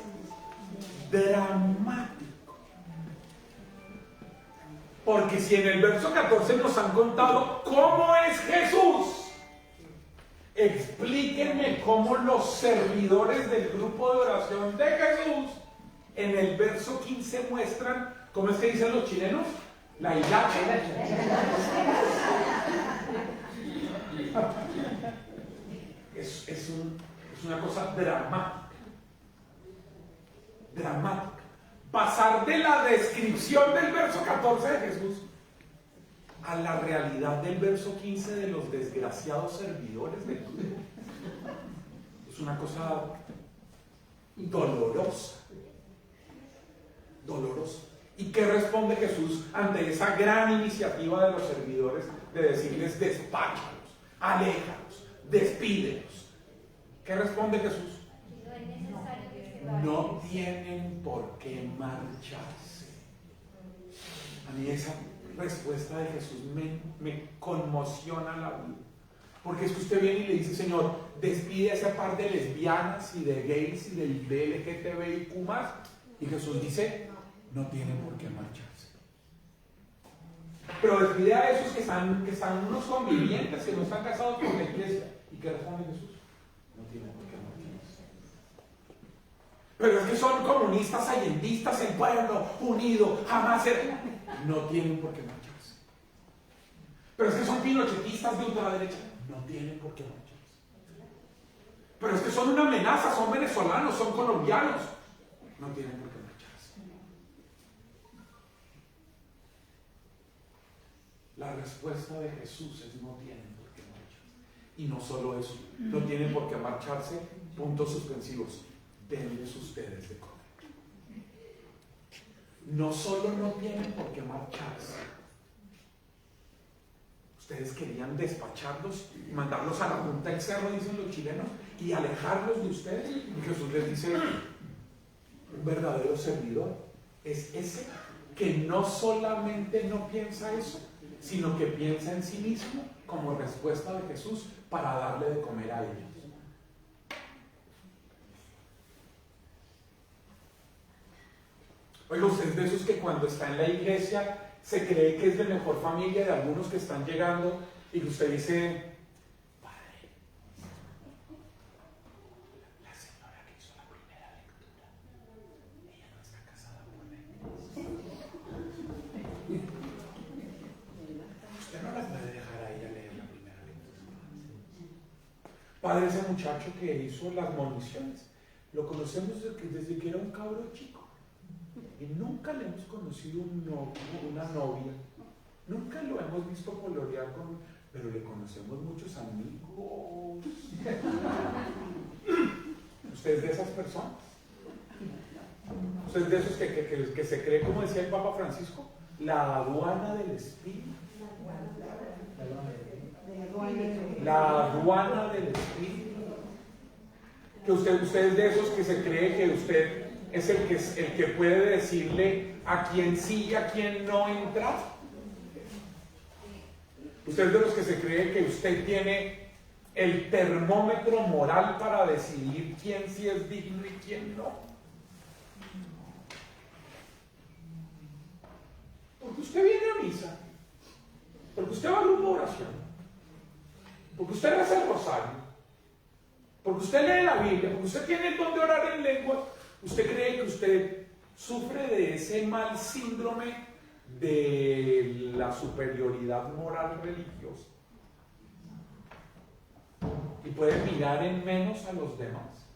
dramático. Porque si en el verso 14 nos han contado cómo es Jesús, explíquenme cómo los servidores del grupo de oración de Jesús en el verso 15 muestran, ¿cómo es que dicen los chilenos? La hilacha. Es una cosa dramática. Dramática. Pasar de la descripción del verso 14 de Jesús a la realidad del verso 15 de los desgraciados servidores de Jesús es una cosa dolorosa. Dolorosa. ¿Y qué responde Jesús ante esa gran iniciativa de los servidores de decirles: despáchalos, aléjalos, despídelos? ¿Qué responde Jesús? No tienen por qué marcharse. A mí esa respuesta de Jesús me conmociona la vida. Porque es que usted viene y le dice: Señor, despide a esa par de lesbianas y de gays y del LGTBIQ+. Y Jesús dice: no tienen por qué marcharse. Pero despide a esos que están unos convivientes, que no están casados con la iglesia. ¿Y qué responde Jesús? No tienen por qué marcharse. Pero es que son comunistas, allendistas, el pueblo unido, jamás será. No tienen por qué marcharse. Pero es que son pinochetistas de ultraderecha. No tienen por qué marcharse. Pero es que son una amenaza, son venezolanos, son colombianos. No tienen por qué marcharse. La respuesta de Jesús es: no tienen por qué marcharse. Y no solo eso, no tienen por qué marcharse, puntos suspensivos, denles ustedes de comer. No solo no tienen por qué marcharse, ustedes querían despacharlos, mandarlos a la punta del cerro, dicen los chilenos, y alejarlos de ustedes. Y Jesús les dice: un verdadero servidor es ese que no solamente no piensa eso, sino que piensa en sí mismo como respuesta de Jesús para darle de comer a ellos. Oiga, usted es de esos que cuando está en la iglesia se cree que es de mejor familia de algunos que están llegando y que usted dice: padre, la señora que hizo la primera lectura, ella no está casada por la iglesia. Usted no la puede dejar a ella leer la primera lectura. Padre, ese muchacho que hizo las municiones, lo conocemos desde que era un cabro chico. Y nunca le hemos conocido un novio, una novia. Nunca lo hemos visto colorear con... Pero le conocemos muchos amigos. ¿Usted es de esas personas? ¿Usted es de esos que se cree, como decía el Papa Francisco, la aduana del espíritu? La aduana del espíritu. Que usted es de esos que se cree que usted es el que puede decirle a quién sí y a quién no entrar. Usted es de los que se cree que usted tiene el termómetro moral para decidir quién sí es digno y quién no. Porque usted viene a misa, porque usted va a grupo de oración, porque usted reza el rosario, porque usted lee la Biblia, porque usted tiene el don de orar en lengua, usted cree que usted sufre de ese mal síndrome de la superioridad moral religiosa y puede mirar en menos a los demás.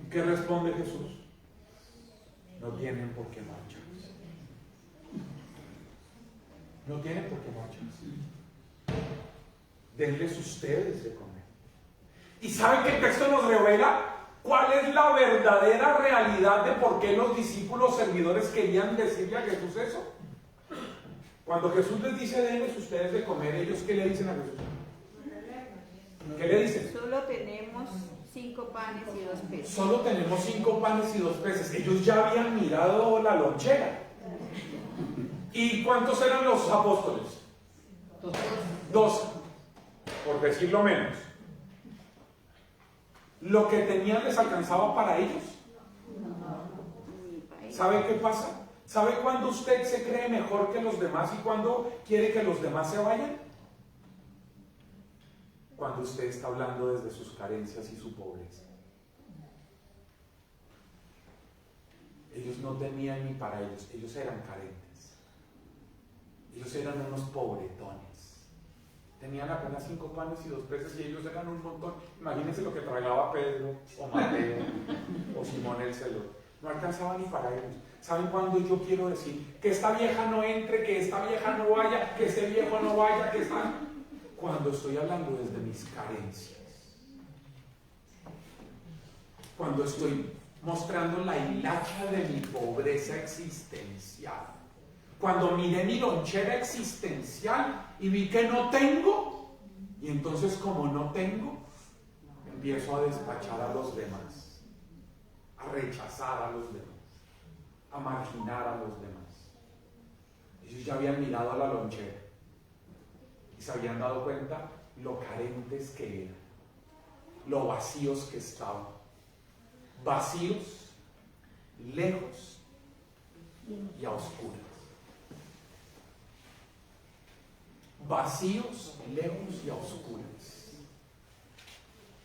¿Y qué responde Jesús? No tienen por qué marcharse. No tienen por qué marcharse. Denles ustedes de comer. ¿Y saben que el texto nos revela cuál es la verdadera realidad de por qué los discípulos servidores querían decirle a Jesús eso? Cuando Jesús les dice, denles ustedes de comer, ¿ellos qué le dicen a Jesús? ¿Qué le dicen? Solo tenemos 5 panes y 2 peces. Solo tenemos 5 panes y 2 peces. Ellos ya habían mirado la lonchera. ¿Y cuántos eran los apóstoles? 12, por decirlo menos. ¿Lo que tenían les alcanzaba para ellos? ¿Sabe qué pasa? ¿Sabe cuándo usted se cree mejor que los demás y cuándo quiere que los demás se vayan? Cuando usted está hablando desde sus carencias y su pobreza. Ellos no tenían ni para ellos, ellos eran carentes. Ellos eran unos pobretones. Tenían apenas 5 panes y 2 peces y ellos eran un montón. Imagínense lo que tragaba Pedro, o Mateo, o Simón el Celote. No alcanzaba ni para ellos. ¿Saben cuándo yo quiero decir? Que esta vieja no entre, que esta vieja no vaya, que este viejo no vaya, que esta... Cuando estoy hablando desde mis carencias. Cuando estoy mostrando la hilacha de mi pobreza existencial. Cuando miré mi lonchera existencial y vi que no tengo, y entonces como no tengo, empiezo a despachar a los demás, a rechazar a los demás, a marginar a los demás. Ellos ya habían mirado a la lonchera y se habían dado cuenta lo carentes que eran, lo vacíos que estaban, vacíos, lejos y a oscuras. Vacíos, lejos y a oscuras.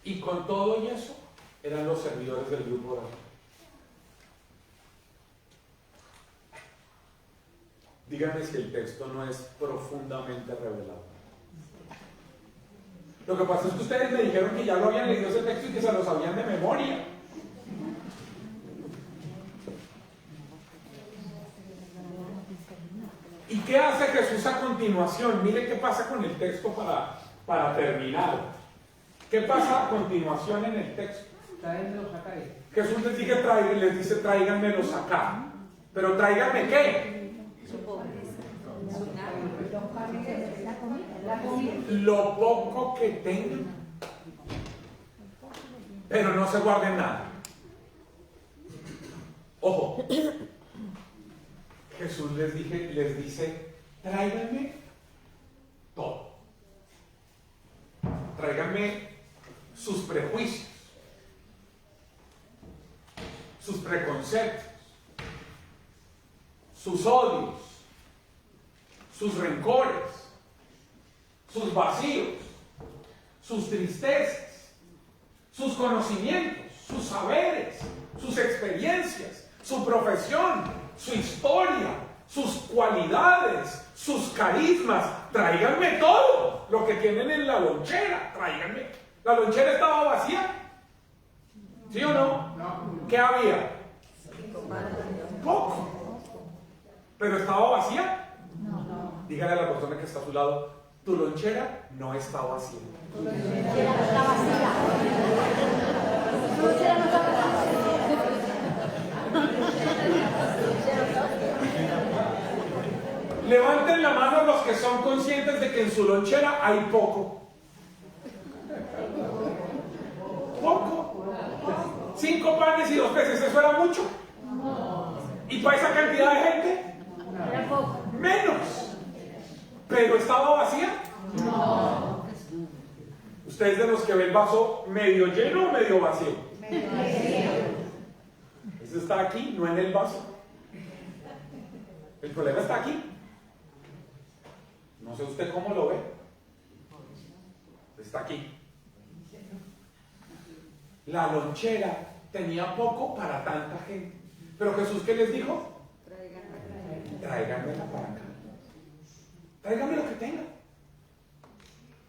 Y con todo y eso, eran los servidores del grupo de oración. Díganme si el texto no es profundamente revelador. Lo que pasa es que ustedes me dijeron que ya lo habían leído ese texto y que se lo sabían de memoria. ¿Y qué hace Jesús a continuación? Mire qué pasa con el texto para terminar. ¿Qué pasa a continuación en el texto? Tráenmelos acá. Jesús les dice tráiganmelos acá. ¿Pero tráiganme qué? Su pobreza, su nada. Lo poco que tengan. Pero no se guarden nada. Ojo. Jesús les dice, tráiganme todo. Tráiganme sus prejuicios, sus preconceptos, sus odios, sus rencores, sus vacíos, sus tristezas, sus conocimientos, sus saberes, sus experiencias, su profesión, su historia, sus cualidades, sus carismas. Tráiganme todo lo que tienen en la lonchera. Tráiganme. ¿La lonchera estaba vacía? ¿Sí o no? No. ¿Qué había? Poco. ¿Pero estaba vacía? No. Dígale a la persona que está a su lado, tu lonchera no está vacía. Tu lonchera no está vacía. Tu lonchera no está vacía. Levanten la mano los que son conscientes de que en su lonchera hay poco. eso era mucho? ¿Y para esa cantidad de gente? Era poco. Menos. ¿Pero estaba vacía? ¿Ustedes de los que ven el vaso medio lleno o medio vacío? Este está aquí, no en el vaso. El problema está aquí. No sé usted cómo lo ve. Está aquí. La lonchera tenía poco para tanta gente. Pero Jesús, ¿qué les dijo? Tráiganmela para acá. Tráiganme lo que tenga.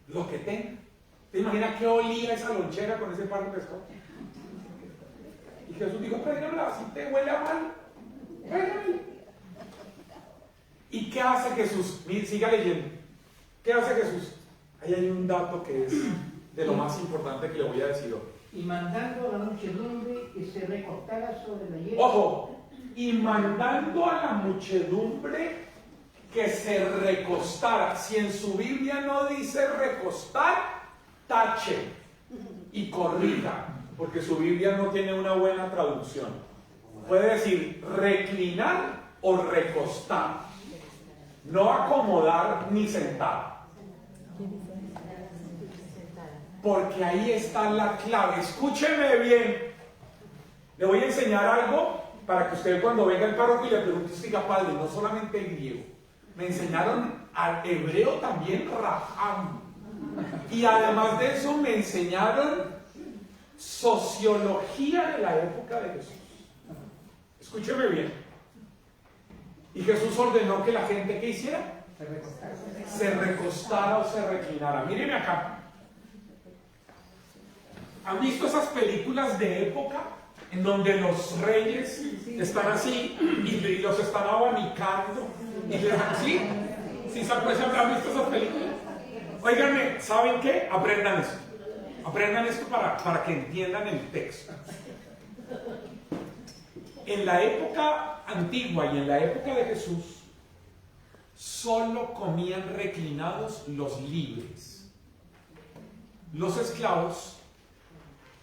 Lo que tenga. ¿Te imaginas qué olía esa lonchera con ese par de pescado? Y Jesús dijo, tráiganmela, así te huele a mal. Tráiganmela. ¿Y qué hace Jesús? Mire, siga leyendo. ¿Qué hace Jesús? Ahí hay un dato que es de lo más importante que le voy a decir hoy. Y mandando a la muchedumbre que se recostara sobre la hierba. Ojo, y mandando a la muchedumbre que se recostara. Si en su Biblia no dice recostar, tache y corrija, porque su Biblia no tiene una buena traducción. Puede decir reclinar o recostar, no acomodar ni sentar. Porque ahí está la clave. Escúcheme bien. Le voy a enseñar algo para que usted cuando venga el párroco y le pregunte, diga, padre, no solamente el griego. Me enseñaron al hebreo también, Raham. Y además de eso me enseñaron sociología de la época de Jesús. Escúcheme bien. Y Jesús ordenó que la gente, ¿qué hiciera? Se recostara o se reclinara. Mírenme acá. ¿Han visto esas películas de época en donde los reyes están así y los están abanicando? ¿Sí? ¿Sí han visto esas películas? Óiganme, ¿saben qué? Aprendan esto. Aprendan esto para que entiendan el texto. En la época antigua y en la época de Jesús, solo comían reclinados los libres. Los esclavos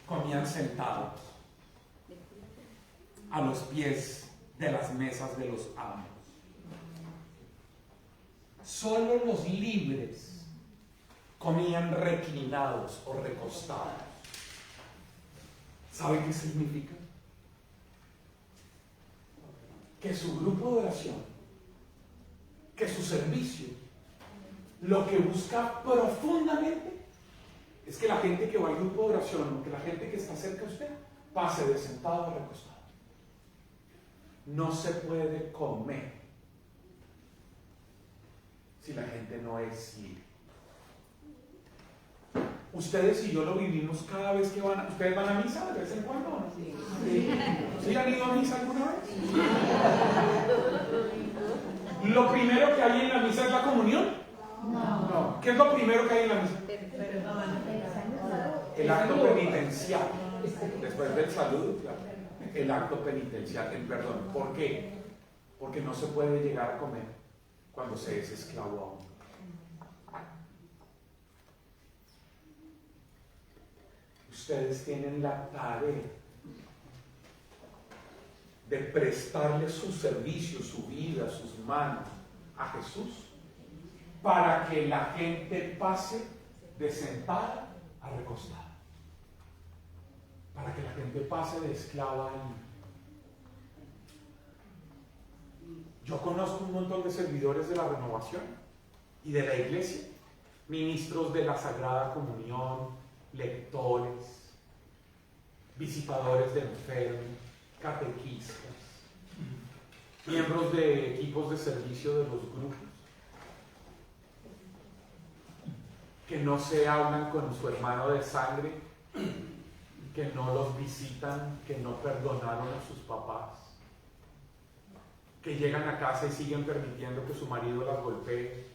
comían sentados a los pies de las mesas de los amos. Solo los libres comían reclinados o recostados. ¿Sabe qué significa? Que su grupo de oración, que su servicio, lo que busca profundamente es que la gente que va al grupo de oración, que la gente que está cerca de usted, pase de sentado a recostado. No se puede comer si la gente no es libre. Ustedes y yo lo vivimos cada vez que van a... ¿Ustedes van a misa de vez en cuando o no? ¿Sí han ido a misa alguna vez? ¿Lo primero que hay en la misa es la comunión? No. ¿Qué es lo primero que hay en la misa? El acto penitencial. Después del saludo, claro. El acto penitencial, el perdón. ¿Por qué? Porque no se puede llegar a comer cuando se es esclavo aún. Ustedes tienen la tarea de prestarle su servicio, su vida, sus manos a Jesús para que la gente pase de sentada a recostada, para que la gente pase de esclava a libre. Yo conozco un montón de servidores de la renovación y de la iglesia, ministros de la Sagrada Comunión, lectores, visitadores de enfermos, catequistas, miembros de equipos de servicio de los grupos, que no se hablan con su hermano de sangre, que no los visitan, que no perdonaron a sus papás, que llegan a casa y siguen permitiendo que su marido las golpee,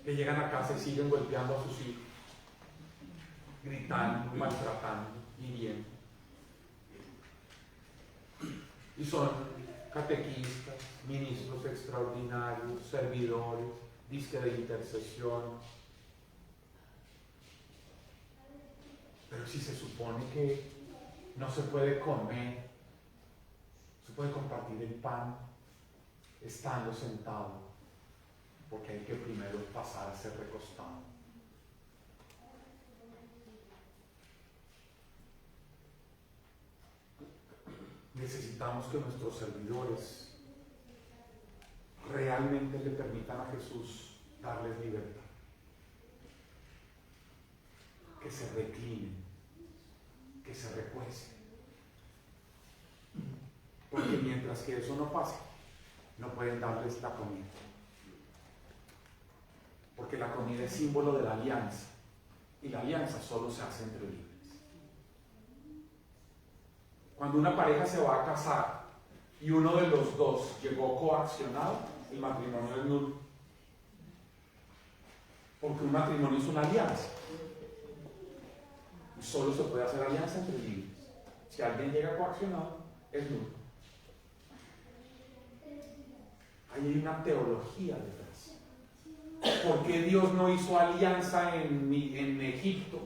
que llegan a casa y siguen golpeando a sus hijos, gritando, maltratando, hiriendo. Y son catequistas, ministros extraordinarios, servidores, disque de intercesión. Pero si se supone que no se puede comer Usted puede compartir el pan estando sentado, porque hay que primero pasar a ser recostado. Necesitamos que nuestros servidores realmente le permitan a Jesús darles libertad. Que se reclinen, que se recuesten. Porque mientras que eso no pase, no pueden darles la comida. Porque la comida es símbolo de la alianza. Y la alianza solo se hace entre libres. Cuando una pareja se va a casar y uno de los dos llegó coaccionado, el matrimonio es nulo. Porque un matrimonio es una alianza. Y solo se puede hacer alianza entre libres. Si alguien llega coaccionado, es nulo. Ahí hay una teología detrás. ¿Por qué Dios no hizo alianza en Egipto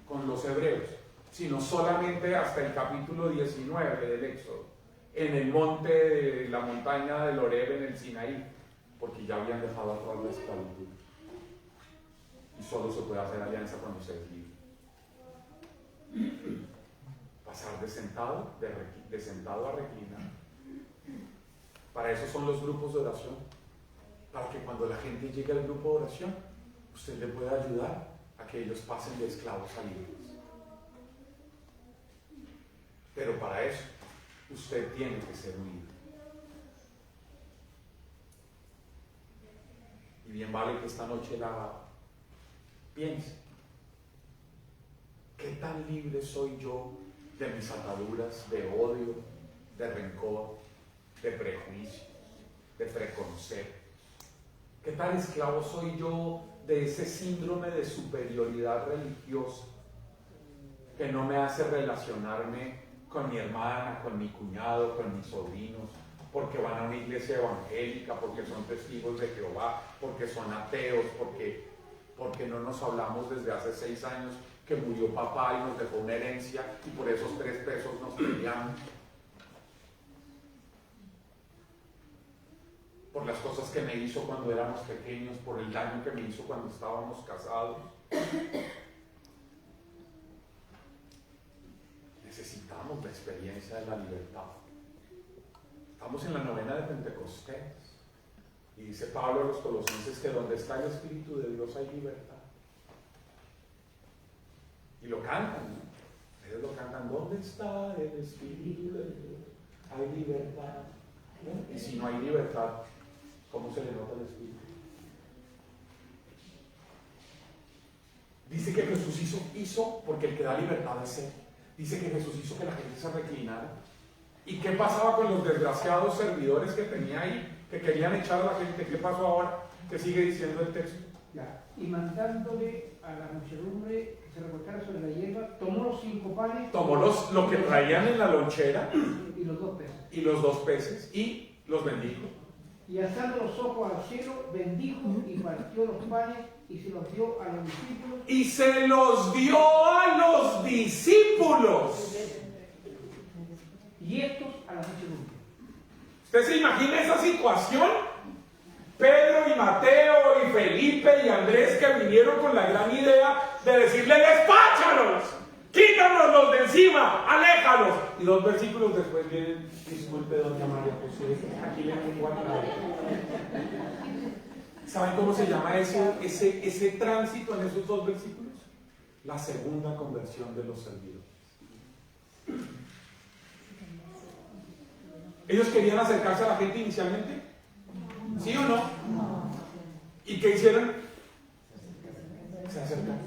con los hebreos, sino solamente hasta el capítulo 19 del Éxodo, en el monte de la montaña del Horeb en el Sinaí? Porque ya habían dejado atrás la esclavitud. Y solo se puede hacer alianza cuando se es libre. Pasar de sentado a reclinar. Para eso son los grupos de oración. Para que cuando la gente llegue al grupo de oración, usted le pueda ayudar a que ellos pasen de esclavos a libres. Pero para eso, usted tiene que ser libre. Y bien vale que esta noche la piense. ¿Qué tan libre soy yo de mis ataduras de odio, de rencor, de prejuicio, de preconceptos? ¿Qué tan esclavo soy yo de ese síndrome de superioridad religiosa que no me hace relacionarme con mi hermana, con mi cuñado, con mis sobrinos, porque van a una iglesia evangélica, porque son testigos de Jehová, porque son ateos, porque no nos hablamos desde hace 6 años que murió papá y nos dejó una herencia y por esos 3 pesos nos peleamos? Por las cosas que me hizo cuando éramos pequeños, por el daño que me hizo cuando estábamos casados. Necesitamos la experiencia de la libertad. Estamos en la novena de Pentecostés y dice Pablo a los Colosenses que donde está el Espíritu de Dios hay libertad. Y lo cantan, ¿no? Ellos lo cantan: ¿dónde está el Espíritu de Dios? Hay libertad, ¿no? Y si no hay libertad, ¿cómo se le nota el Espíritu? Dice que Jesús hizo porque el que da libertad es Él. Dice que Jesús hizo que la gente se reclinara. ¿Y qué pasaba con los desgraciados servidores que tenía ahí, que querían echar a la gente? ¿Qué pasó ahora? ¿Qué sigue diciendo el texto? Ya. Y mandándole a la muchedumbre que se revolcara sobre la hierba, tomó los 5 panes, Tomó lo que traían en la lonchera y los 2 peces. y los 2 peces y los bendijo. Y alzando los ojos al cielo, bendijo y partió los panes y se los dio a los discípulos. Y se los dio a los discípulos. Y estos a la muchedumbre. ¿Usted se imagina esa situación? Pedro y Mateo y Felipe y Andrés que vinieron con la gran idea de decirle: despáchalos, quítanoslos de encima, aléjalos. Y 2 versículos después vienen: disculpe, doña María José, aquí le tengo a nadie. ¿Saben cómo se llama ese tránsito en esos 2 versículos? La segunda conversión de los servidores. ¿Ellos querían acercarse a la gente inicialmente? ¿Sí o no? ¿Y qué hicieron? Se acercaron.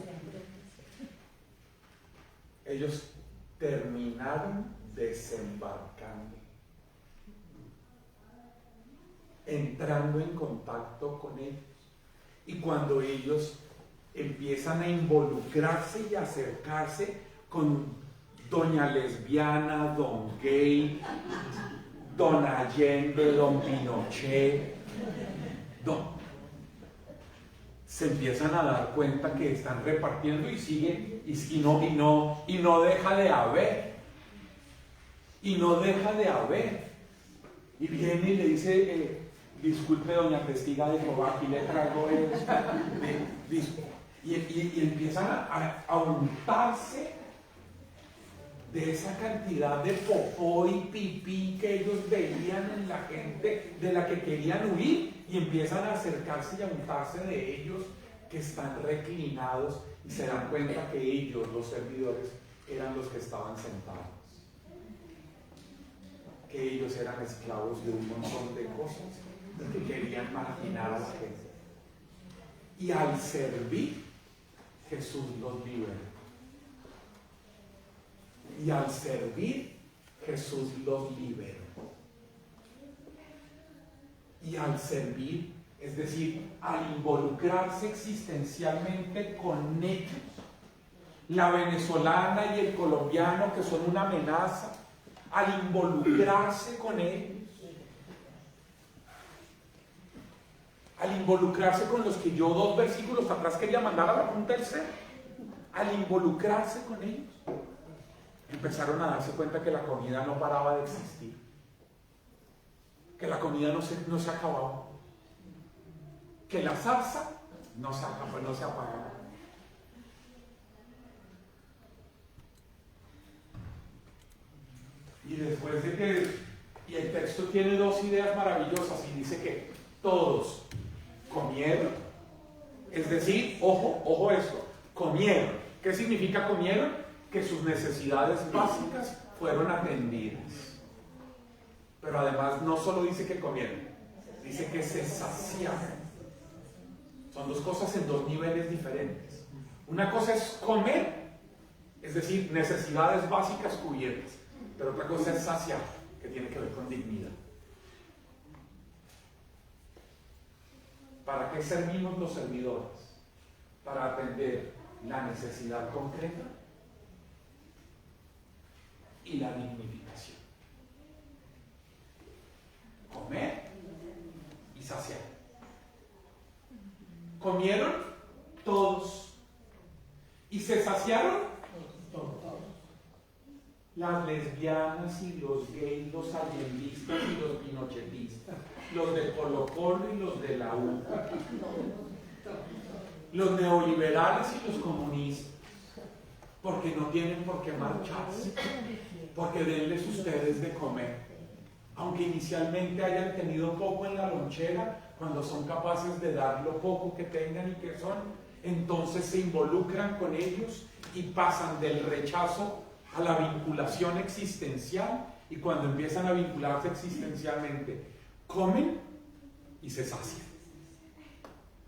Ellos terminaron desembarcando, entrando en contacto con ellos. Y cuando ellos empiezan a involucrarse y a acercarse con doña lesbiana, don gay, don Allende, don Pinochet, se empiezan a dar cuenta que están repartiendo y sigue, y no deja de haber. Y no deja de haber. Y viene y le dice, disculpe doña testiga de Jehová, aquí le traigo esto. Y empiezan a untarse de esa cantidad de popó y pipí que ellos veían en la gente de la que querían huir, y empiezan a acercarse y a untarse de ellos que están reclinados, y se dan cuenta que ellos, los servidores, eran los que estaban sentados, que ellos eran esclavos de un montón de cosas que querían marginar a la gente. Y al servir, Jesús los liberó. Y al servir, Jesús los liberó. Y al servir, es decir, al involucrarse existencialmente con ellos, la venezolana y el colombiano que son una amenaza, al involucrarse con ellos, al involucrarse con los que yo 2 versículos atrás quería mandar a la punta del cerro, al involucrarse con ellos, empezaron a darse cuenta que la comida no paraba de existir, que la comida no se acababa, que la salsa no se apagaba. Y después de que, y el texto tiene 2 ideas maravillosas, y dice que todos comieron, es decir, ojo esto, comieron. ¿Qué significa comieron? Que sus necesidades básicas fueron atendidas. Pero además no solo dice que comieron, dice que se saciaron. Son 2 cosas en 2 niveles diferentes. Una cosa es comer, es decir, necesidades básicas cubiertas, pero otra cosa es saciar, que tiene que ver con dignidad. ¿Para qué servimos los servidores? Para atender la necesidad concreta y la dignificación. Comer y saciar. Comieron todos y se saciaron todos. Las lesbianas y los gays, los allendistas y los pinochetistas, los de Colo Colo y los de la U, los neoliberales y los comunistas, porque no tienen por qué marcharse, porque denles ustedes de comer, aunque inicialmente hayan tenido poco en la lonchera. Cuando son capaces de dar lo poco que tengan y que son, entonces se involucran con ellos y pasan del rechazo a la vinculación existencial, y cuando empiezan a vincularse existencialmente, comen y se sacian.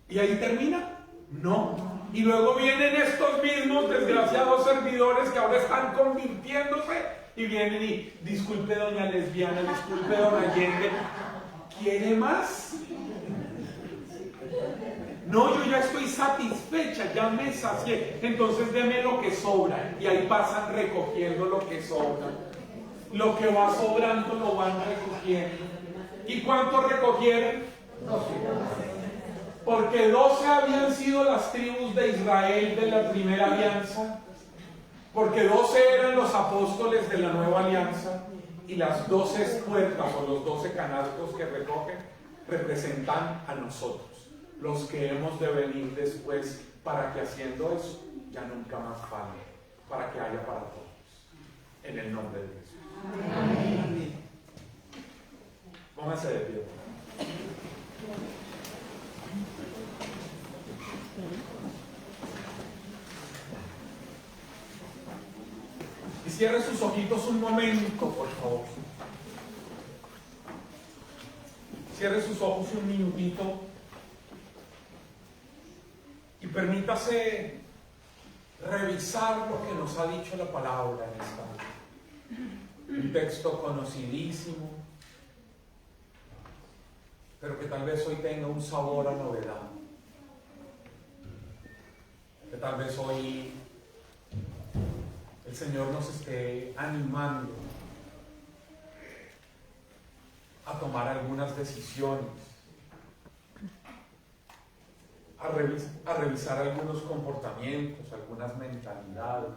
¿Y ahí termina? No. Y luego vienen estos mismos desgraciados servidores que ahora están convirtiéndose y vienen y, disculpe doña lesbiana, disculpe doña Allende, ¿quiere más? No, yo ya estoy satisfecha, ya me sacié, entonces deme lo que sobra. Y ahí pasan recogiendo lo que sobra. Lo que va sobrando lo van recogiendo. ¿Y cuánto recogieron? 12. Porque 12 habían sido las tribus de Israel de la primera alianza. Porque 12 eran los apóstoles de la nueva alianza. Y las 12 puertas o los 12 canastos que recogen representan a nosotros, los que hemos de venir después, para que haciendo eso ya nunca más falte, para que haya para todos, en el nombre de Jesús. Amén. Pónganse de pie. Y cierre sus ojitos un momento, por favor. Cierre sus ojos un minutito y permítase revisar lo que nos ha dicho la palabra en esta noche. Un texto conocidísimo, pero que tal vez hoy tenga un sabor a novedad. Que tal vez hoy el Señor nos esté animando a tomar algunas decisiones, a revisar algunos comportamientos, algunas mentalidades.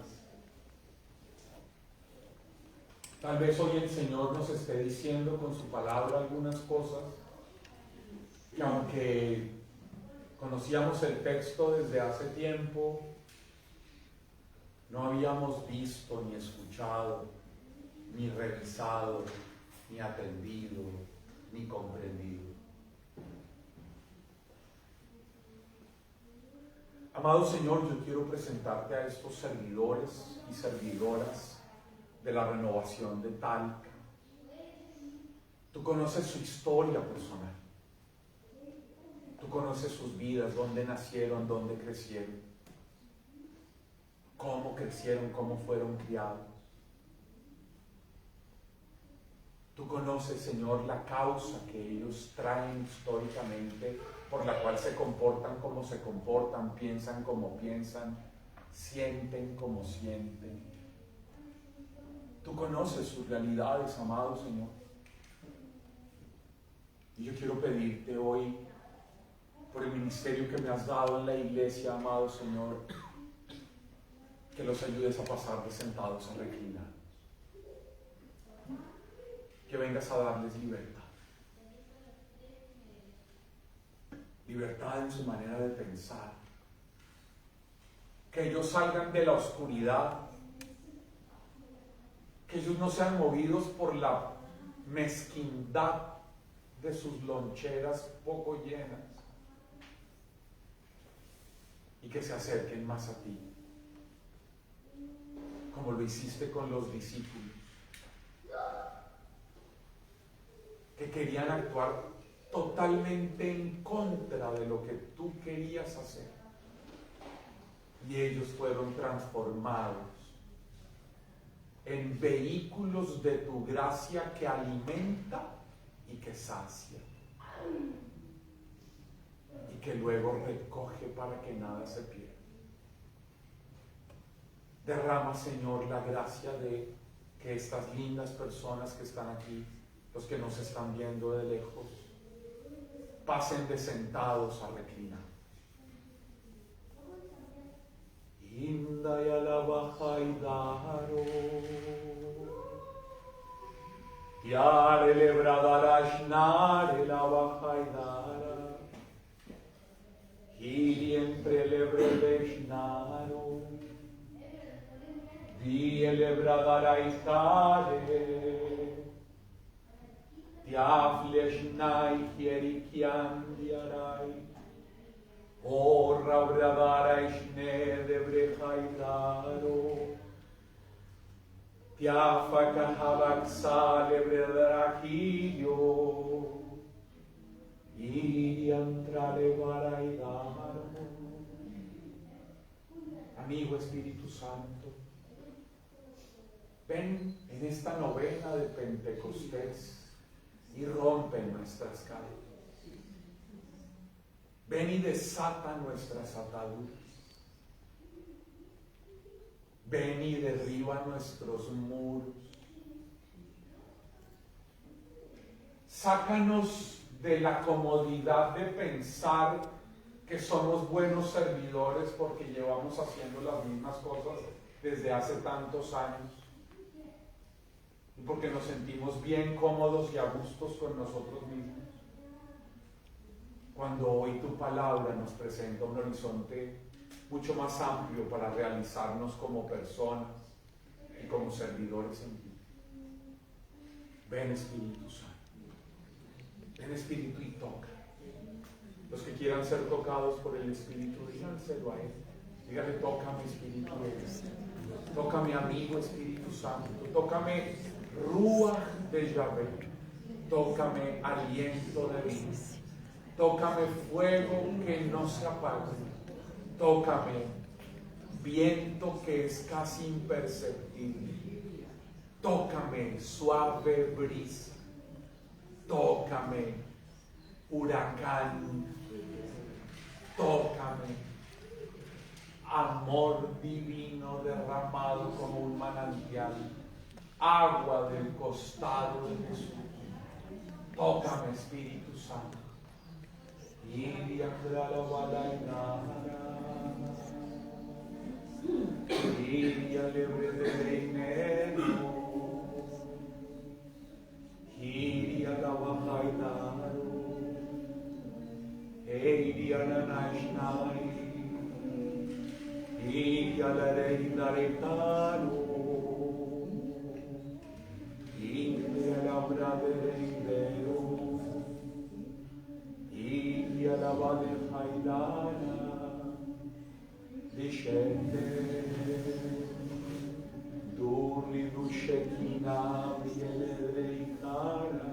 Tal vez hoy el Señor nos esté diciendo con su palabra algunas cosas que aunque conocíamos el texto desde hace tiempo, no habíamos visto, ni escuchado, ni revisado, ni atendido, ni comprendido. Amado Señor, yo quiero presentarte a estos servidores y servidoras de la renovación de Talca. Tú conoces su historia personal. Tú conoces sus vidas, dónde nacieron, dónde crecieron, cómo fueron criados. Tú conoces, Señor, la causa que ellos traen históricamente, por la cual se comportan como se comportan, piensan como piensan, sienten como sienten. Tú conoces sus realidades, amado Señor. Y yo quiero pedirte hoy, por el ministerio que me has dado en la iglesia, amado Señor, que los ayudes a pasar de sentados a reclinados. Que vengas a darles libertad. Libertad en su manera de pensar. Que ellos salgan de la oscuridad. Que ellos no sean movidos por la mezquindad de sus loncheras poco llenas. Y que se acerquen más a ti, como lo hiciste con los discípulos, que querían actuar totalmente en contra de lo que tú querías hacer, y ellos fueron transformados en vehículos de tu gracia que alimenta y que sacia, y que luego recoge para que nada se pierda. Derrama, Señor, la gracia de que estas lindas personas que están aquí, los que nos están viendo de lejos, pasen de sentados a reclinar. Inda y alabaja y daro, yare lebradar la baja y dara. Y entre lebredeshnaro, vi elebradaraitare, diafleshnai hierikiandiarai, o rabradaraishne debrehaidaro, diafakahavaksa lebredarahillo, y entrale varaidaro. Amigo Espíritu Santo, ven en esta novena de Pentecostés y rompe nuestras cadenas. Ven y desata nuestras ataduras. Ven y derriba nuestros muros. Sácanos de la comodidad de pensar que somos buenos servidores porque llevamos haciendo las mismas cosas desde hace tantos años y porque nos sentimos bien cómodos y a gustos con nosotros mismos, cuando hoy tu palabra nos presenta un horizonte mucho más amplio para realizarnos como personas y como servidores en ti. Ven, Espíritu Santo. Ven, Espíritu, y toca. Los que quieran ser tocados por el Espíritu, díganselo a Él. Dígale, tócame, Espíritu. Tócame, amigo Espíritu Santo. Tócame, Ruach de Yahvé. Tócame, aliento de vida. Tócame, fuego que no se apaga. Tócame, viento que es casi imperceptible. Tócame, suave brisa. Tócame, huracán. Tócame, amor divino derramado como un manantial, agua del costado de Jesús. Tócame, Espíritu Santo. Iria la balainara, iria lebre de dinero. haidaro, Eidiana Nashnai, Idiala Reindaretano, Idiala Bradereindero, Idiala Vale Haidana, Discende, Durli Dushekina, Vieledreikara,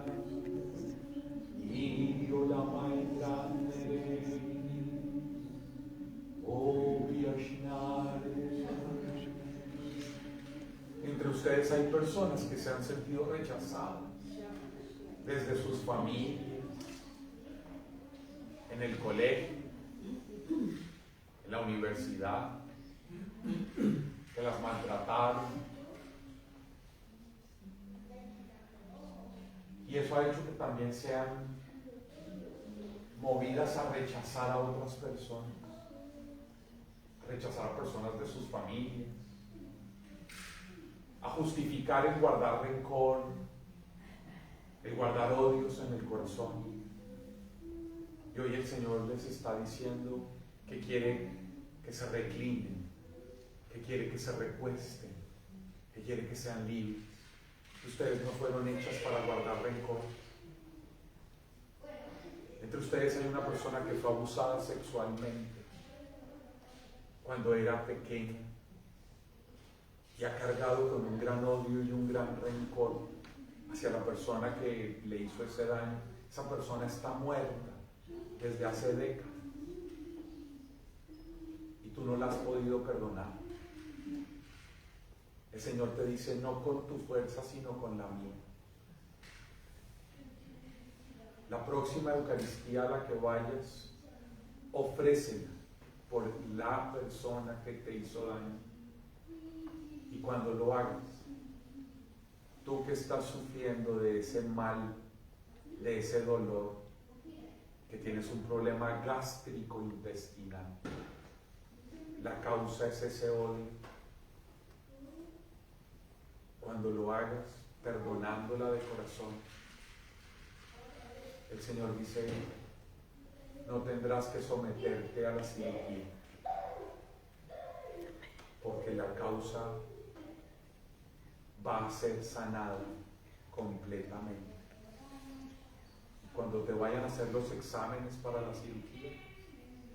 Io la mai grande, oh Viashnare. Entre ustedes hay personas que se han sentido rechazadas desde sus familias, en el colegio, en la universidad, que las maltrataron. Y eso ha hecho que también sean movidas a rechazar a otras personas, a rechazar a personas de sus familias, a justificar el guardar rencor, el guardar odios en el corazón. Y hoy el Señor les está diciendo que quiere que se reclinen, que quiere que se recuesten, que quiere que sean libres. Ustedes no fueron hechas para guardar rencor. Entre ustedes hay una persona que fue abusada sexualmente cuando era pequeña y ha cargado con un gran odio y un gran rencor hacia la persona que le hizo ese daño. Esa persona está muerta desde hace décadas y tú no la has podido perdonar. El Señor te dice, no con tu fuerza, sino con la mía. La próxima Eucaristía a la que vayas, ofrécela por la persona que te hizo daño. Y cuando lo hagas, tú que estás sufriendo de ese mal, de ese dolor, que tienes un problema gástrico intestinal, la causa es ese odio. Cuando lo hagas, perdonándola de corazón, el Señor dice, no tendrás que someterte a la cirugía, porque la causa va a ser sanada completamente. Cuando te vayan a hacer los exámenes para la cirugía,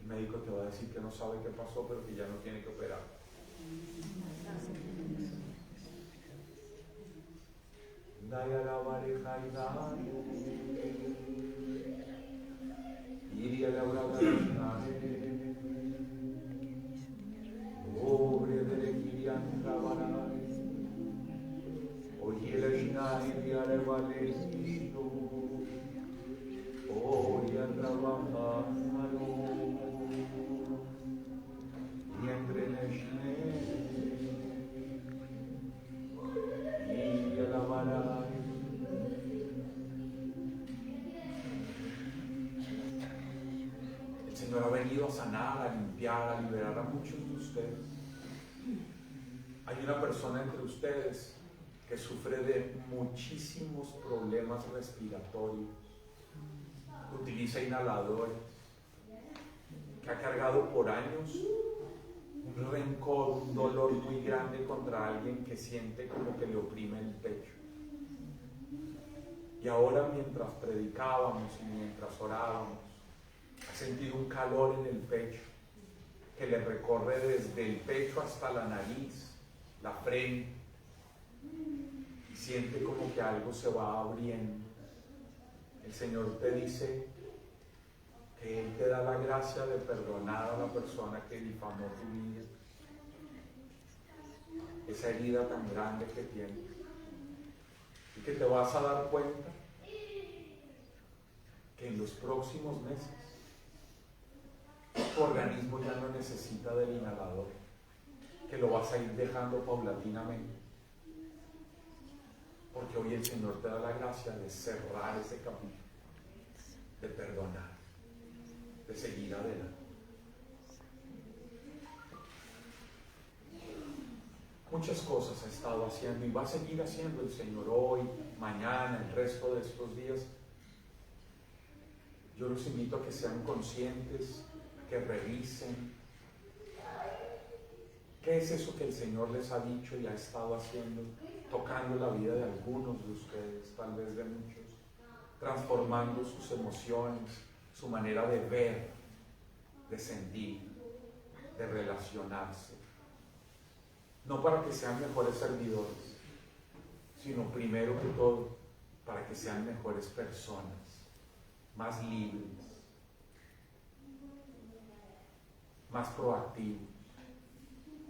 el médico te va a decir que no sabe qué pasó, pero que ya no tiene que operar. Iria la brava obre delle Kirian Ravanai, oye la Shinai di Arevalestino, oye Ravamano, y entre Neshne, Iria la Varai. El Señor ha venido a sanar, a limpiar, a liberar a muchos de ustedes. Hay una persona entre ustedes que sufre de muchísimos problemas respiratorios, utiliza inhaladores, que ha cargado por años un rencor, un dolor muy grande contra alguien que siente como que le oprime el pecho. Y ahora mientras predicábamos y mientras orábamos, ha sentido un calor en el pecho que le recorre desde el pecho hasta la nariz, la frente, y siente como que algo se va abriendo. El Señor te dice que Él te da la gracia de perdonar a la persona que difamó tu vida, esa herida tan grande que tienes, y que te vas a dar cuenta que en los próximos meses tu organismo ya no necesita del inhalador, que lo vas a ir dejando paulatinamente, porque hoy el Señor te da la gracia de cerrar ese camino, de perdonar, de seguir adelante. Muchas cosas ha estado haciendo y va a seguir haciendo el Señor hoy, mañana, el resto de estos días, Yo los invito a que sean conscientes, que revisen qué es eso que el Señor les ha dicho y ha estado haciendo, tocando la vida de algunos de ustedes, tal vez de muchos, transformando sus emociones, su manera de ver, de sentir, de relacionarse. No para que sean mejores servidores, sino primero que todo para que sean mejores personas, más libres, más proactivos,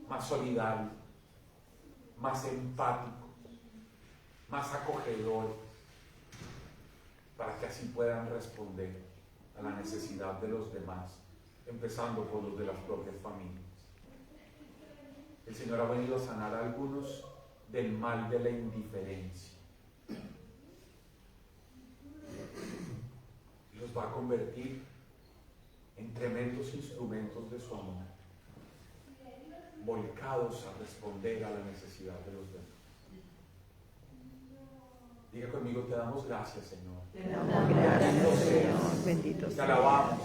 más solidarios, más empáticos, más acogedores, para que así puedan responder a la necesidad de los demás, empezando por los de las propias familias. El Señor ha venido a sanar a algunos del mal de la indiferencia. Y los va a convertir en tremendos instrumentos de su amor, volcados a responder a la necesidad de los demás. Diga conmigo, te damos gracias, Señor. Te damos gracias, Señor. Bendito Te sea. alabamos,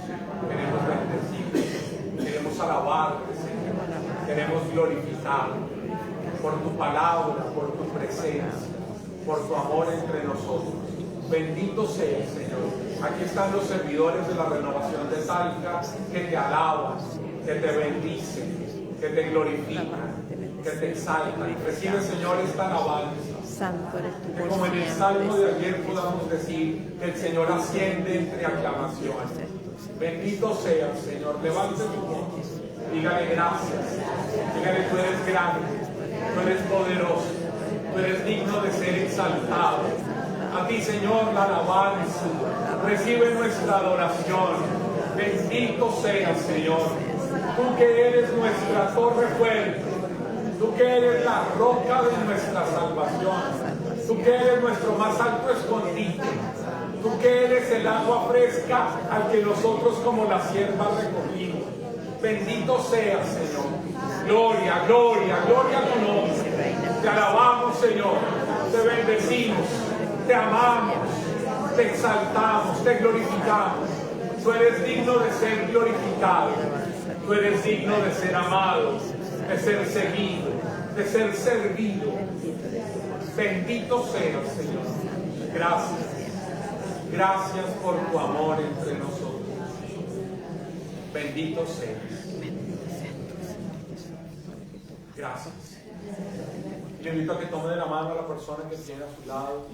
queremos bendecirte, queremos alabarte, Señor. Queremos glorificarte por tu palabra, por tu presencia, por tu amor entre nosotros. Bendito seas, Señor. Aquí están los servidores de la Renovación de Talca que te alaban, que te bendicen, que te glorifican, que te exaltan. Recibe, Señor, esta alabanza. Santo eres tú Que por como en el siempre. Salmo de ayer podamos decir que el Señor asciende entre aclamaciones. Bendito seas, Señor. Levante tu voz. Dígale gracias. Dígale, tú eres grande, tú eres poderoso, tú eres digno de ser exaltado. A ti, Señor, la alabanza. Recibe nuestra adoración. Bendito seas, Señor. Tú que eres nuestra torre fuerte. Tú que eres la roca de nuestra salvación. Tú que eres nuestro más alto escondite. Tú que eres el agua fresca al que nosotros como la sierva recogimos. Bendito seas, Señor. Gloria, gloria, gloria a tu nombre. Te alabamos, Señor. Te bendecimos. Te amamos. Te exaltamos. Te glorificamos. Tú eres digno de ser glorificado. Tú eres digno de ser amado, de ser seguido, de ser servido. Bendito seas, Señor. Gracias. Gracias por tu amor entre nosotros. Bendito seas. Gracias. Le invito a que tome de la mano a la persona que tiene a su lado,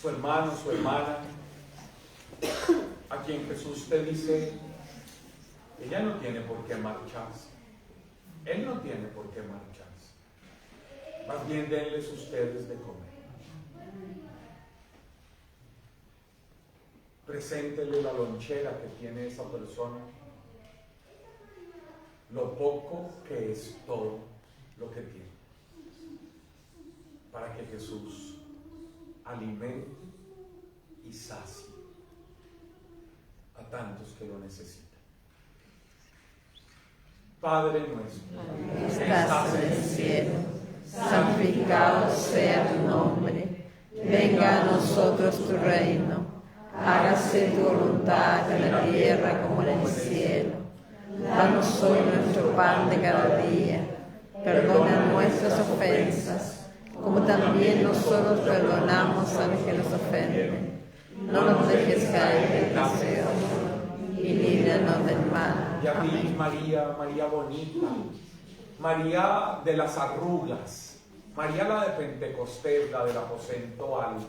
su hermano, su hermana, a quien Jesús te dice, ella no tiene por qué marcharse. Él no tiene por qué marcharse. Más bien denles ustedes de comer. Preséntele la lonchera que tiene esa persona, lo poco que es todo lo que tiene, para que Jesús alimente y sacie a tantos que lo necesitan. Padre nuestro, Que estás en el cielo, santificado sea tu nombre. Venga a nosotros tu reino. Hágase tu voluntad en la tierra como en el cielo. Danos hoy nuestro pan de cada día. Perdona nuestras ofensas, como también nosotros perdonamos a los que nos ofenden. No nos dejes caer en tentación y líbranos del mal. Y a ti, Amén. María, María bonita, María de las arrugas, María la de Pentecostés, la del aposento alto,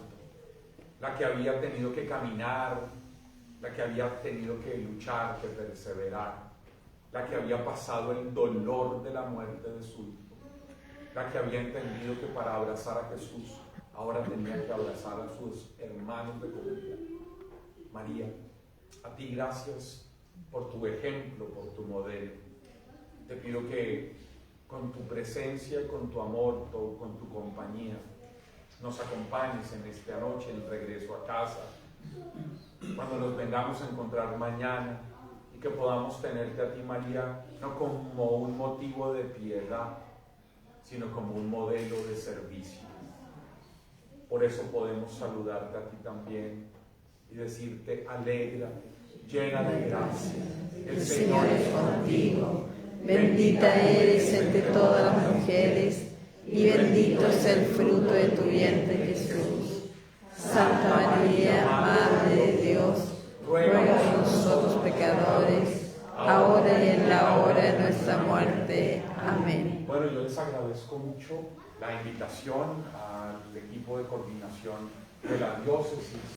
la que había tenido que caminar, la que había tenido que luchar, que perseverar, la que había pasado el dolor de la muerte de su hijo, la que había entendido que para abrazar a Jesús ahora tenía que abrazar a sus hermanos de comunidad. María, a ti gracias por tu ejemplo, por tu modelo. Te pido que con tu presencia, con tu amor, con tu compañía, nos acompañes en esta noche, en el regreso a casa, cuando nos vengamos a encontrar mañana, y que podamos tenerte a ti, María, no como un motivo de piedad, sino como un modelo de servicio. Por eso podemos saludarte a ti también, y decirte, alégrate, llena de gracia. El Señor es contigo, bendita eres entre todas las mujeres, y bendito es el fruto de tu vientre, Jesús. Santa María, Madre de Dios, ruega por nosotros pecadores, ahora y en la hora de nuestra muerte. Amén. Bueno, yo les agradezco mucho la invitación al equipo de coordinación de la diócesis